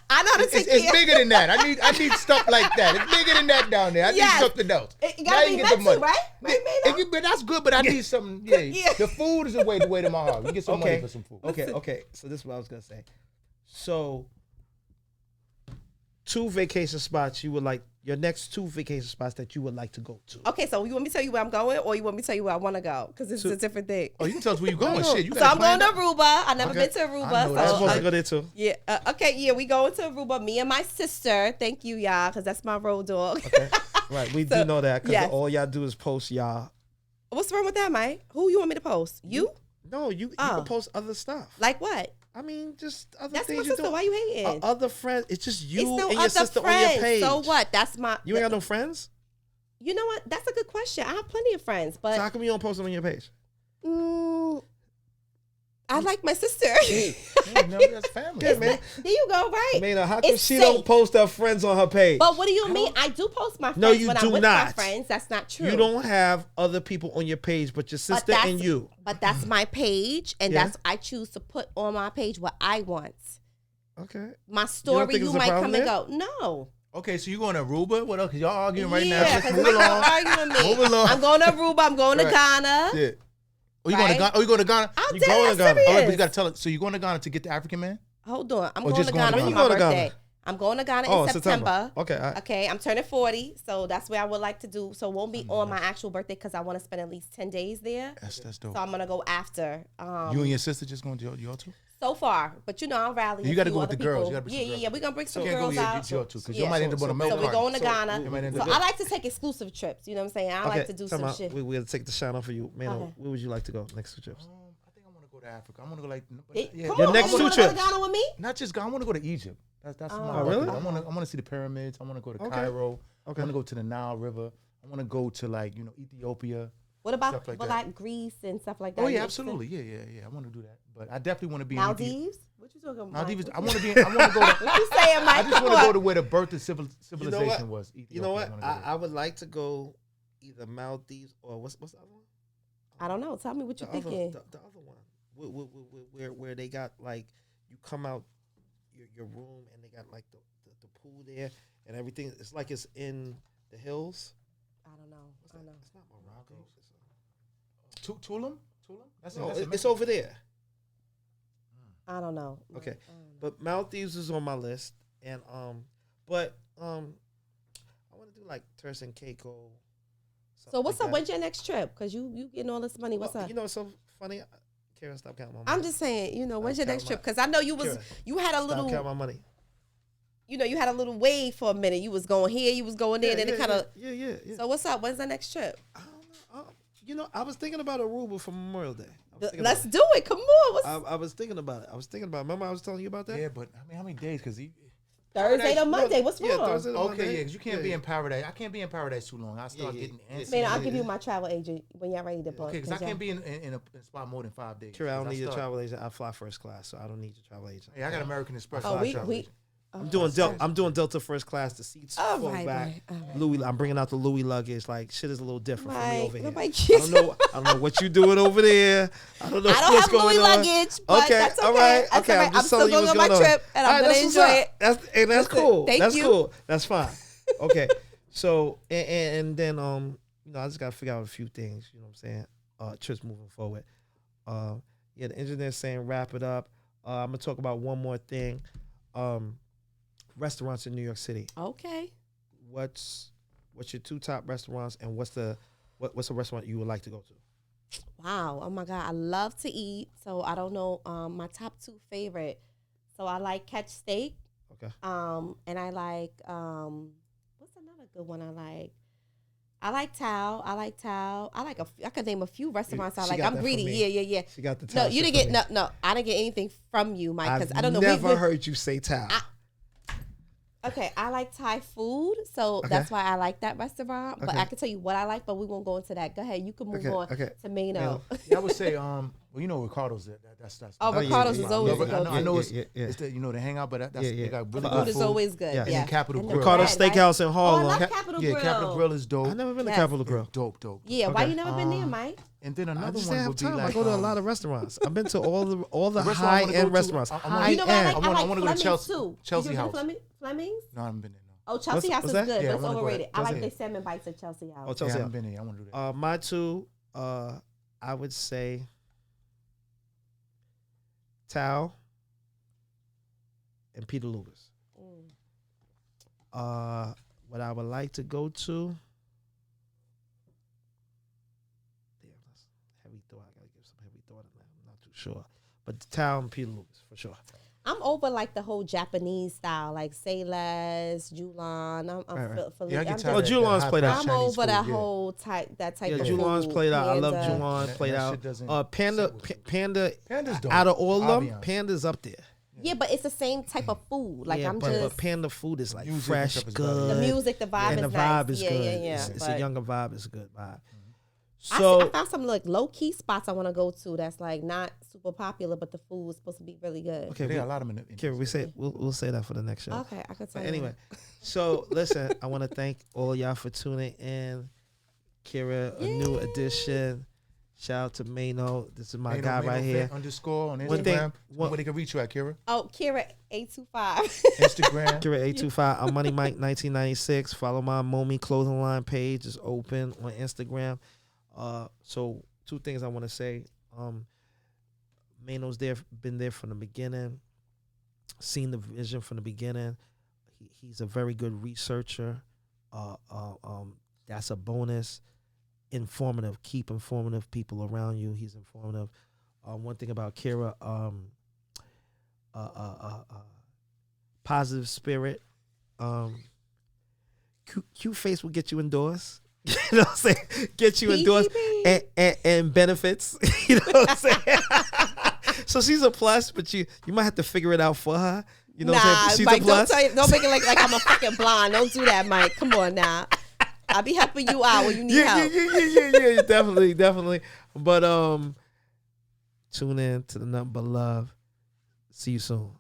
I know how to It's take care. bigger than that. I need stuff like that. It's bigger than that down there. I Yes. need something else. It Now gotta you be get the mental, money. right? Right, Maino? But that's good, but I need something. Yeah. Yeah. The food is the way to my heart. You get some money for some food. Okay. So this is what I was gonna say. So 2 vacation spots you would like, your next 2 vacation spots that you would like to go to. Okay, so you want me to tell you where I'm going, or you want me to tell you where I want to go? Because it's a different thing. Oh, you can tell us where you going. Shit, you So got I'm going to Aruba. I've never been to Aruba. I know I'm that. supposed to go there too. Yeah. Okay. Yeah, we going to Aruba. Me and my sister. Thank you, y'all, because that's my road dog. Okay. Right. We do know that because yes. all y'all do is post y'all. What's wrong with that, Mike? Who you want me to post? You? No, you can post other stuff. Like what? I mean, just other That's my things you sister. do. Why you hating? Other friends. It's just you It's no and your other sister friends. on your page. So what? That's my. You ain't got no friends? You know what? That's a good question. I have plenty of friends, but So how come you don't post them on your page? I like my sister. No, that's family. Yeah, man. There you go. Right. I mean, how come It's she safe. don't post her friends on her page? But what do you mean? I do post my friends No, you when do I'm with my not. friends. That's not true. You don't have other people on your page but your sister and you. But that's my page, and Yeah. that's I choose to put on my page what I want. Okay. My story, think you it's a might come problem and go. No. Okay, so you going to Aruba? What else? 'Cause y'all arguing right now. Yeah, Let's because move you're along. arguing me. Move along. I'm going to Aruba. I'm going to Right. Ghana. Yeah. Oh, you going to Right? Ghana? Oh, you going to Ghana? I'm You dead going to ass Ghana? serious. Oh, but you got to tell it. So you going to Ghana to get the African man? Hold on. I'm Or going just to going Ghana to for Ghana? my When you going to birthday. Ghana? I'm going to Ghana Oh, in September. Okay. All right. Okay, I'm turning 40, so that's where I would like to do. So it won't be on my actual birthday because I want to spend at least 10 days there. That's dope. So I'm gonna go after. You and your sister just going to y'all two? So far, but I'll rally. You got to go with the girls. You gotta bring some girls. Yeah. We're gonna bring some You can't girls go out. y'all two because Yeah. you might end up on a milk So we're carton. going to Ghana. You might end So up- I like to take exclusive trips. You know what I'm saying? I like to do time some out. shit. We'll take the shine off for you. Man, Okay. where would you like to go next 2 trips? I think I want to go to Africa. I want to go like Come Your on, next you 2 wanna go to trips. Ghana with me? not just Ghana. I want to go to Egypt. That's my really? bucket. I want to see the pyramids. I want to go to Okay. Cairo. Okay. I want to go to the Nile River. I want to go to Ethiopia. What about Stuff like that. like Greece and stuff like that? Oh You yeah, interested? absolutely. Yeah. I want to do that. But I definitely want to be in Ethiopia. Maldives? What you talking about? Maldives. I want to go. What you saying, Mike? I just want to go to where the birth of civilization was. Ethiopia. You know what? wanna go there. I would like to go either Maldives or what's the other one? I don't know. Tell me what you're thinking. The other one. Where they got like you come out your room and they got like the pool there and everything. It's like it's in the hills. I don't know. It's not Morocco. Tulum? That's It's over there. I don't know. Okay, but Maldives is on my list, and I want to do like Turks and Caicos. So what's up? When's your next trip? Because you getting all this money. What's up? You know, it's so funny. Kara, stop counting my money. I'm just saying, when's your Stop next counting trip? Because I know you Kara, had a Stop little, counting my money. you had a little wave for a minute. You was going here, you was going there, then it kind of. Yeah. So what's up? When's the next trip? I don't know. I was thinking about Aruba for Memorial Day. Let's do it. Come on. I was thinking about it. Remember I was telling you about that? Yeah, but I mean, how many days? Because Thursday to Monday. What's Yeah, wrong? Thursday to Monday. okay, yeah, because you can't be in paradise. I can't be in paradise too long. I start getting antsy. Man, I'll give you my travel agent when y'all ready to book. Okay, because I can't be in a spot more than 5 days. Kira, I don't 'cause need your start- travel agent. I fly first class, so I don't need your travel agent. Hey, I got American Express. Oh, fly travel agent. I'm doing Delta first class. The seats All fall right, back. all right. Louis, I'm bringing out the Louis luggage. Like shit is a little different for me over here. Nobody I cares. don't know what you doing over there. I don't know I don't what's have going Louis on. luggage, but Okay, that's okay. all right. That's Okay, all right. I'm just I'm still telling you going what's on my going on. trip, and I'm All right, gonna that's what's enjoy up. it. That's Listen, cool. thank That's you. cool. That's fine. Okay, so and then I just gotta figure out a few things. You know what I'm saying? Trips moving forward. Yeah, the engineer's saying wrap it up. I'm gonna talk about one more thing. Restaurants in New York City. Okay. What's your 2 top restaurants, and what's a restaurant you would like to go to? Wow. Oh my God. I love to eat. So I don't know my top 2 favorite. So I like Catch Steak. Okay. And I like what's another good one I like? I like Tao. I could name a few restaurants I like. I'm greedy. Yeah. She got the Tao. No, you didn't get no. I didn't get anything from you, Mike, because I don't know. Never heard you say Tao. Okay, I like Thai food, so that's why I like that restaurant. But I can tell you what I like, but we won't go into that. Go ahead, you can move on to Maino. Yeah, I would say, well, you know, Ricardo's that's. Ricardo's is always good. I know it's the, you know, the hangout, but that's they got really the good food is always good. Yeah, and Capital Grill. Ricardo's Steakhouse in Harlem. Oh, I love Capital Grill. Yeah, Capital Grill is dope. I've never been to Capital Grill. Dope. Yeah, why you never been there, Mike? And then another one one would be like, I go to a lot of restaurants. I've been to all the high end restaurants. You know what I like? I want to go to Chelsea too. Chelsea House. Fleming's? No, I haven't been there. Oh, Chelsea House is good, but it's overrated. I like the their salmon bites at Chelsea House. Oh, Chelsea I haven't been there. I want to do that. My 2, I would say Tao and Peter Luger's. What I would like to go to. Damn, that's heavy thought. I gotta give some heavy thought on that. I'm not too sure, but Tao and Peter Luger's for sure. I'm over like the whole Japanese style, like say less, Julan. Julan's played out. I'm over that whole type of Julan's played out. I love Julan played out. Panda's dope. Out of all of them, Panda's up there. Yeah, but it's the same type of food. Like but Panda food is like fresh, good. The music, the vibe, and is the vibe nice. is good. Yeah. It's a younger vibe. It's a good vibe. So I found some like low key spots I want to go to. That's like not super popular, but the food is supposed to be really good. Okay, they got a lot of them. We'll say that for the next show. Okay, I could tell. Anyway, so listen, I want to thank all y'all for tuning in. Kera, a new addition. Shout out to Maino. This is my guy right here. _ on Instagram. Where they can reach you at, Kera? Oh, Kera825. Instagram. Kera825. I'm Moneymike 1996. Follow my Momi clothing line page. It's open on Instagram. So 2 things I want to say. Maino's been there from the beginning. Seen the vision from the beginning. He's a very good researcher. That's a bonus. Informative. Keep informative people around you. He's informative. One thing about Kera, positive spirit. Cute face will get you indoors. You know what I'm saying? Get you indoors and benefits. You know what I'm saying? So she's a plus, but you might have to figure it out for her. You know what I'm saying? She's Mike, a plus. Don't make it like I'm a fucking blonde. Don't do that, Mike. Come on now. I'll be helping you out when you need help. Yeah, definitely. But tune in to the Nothing But Love. See you soon.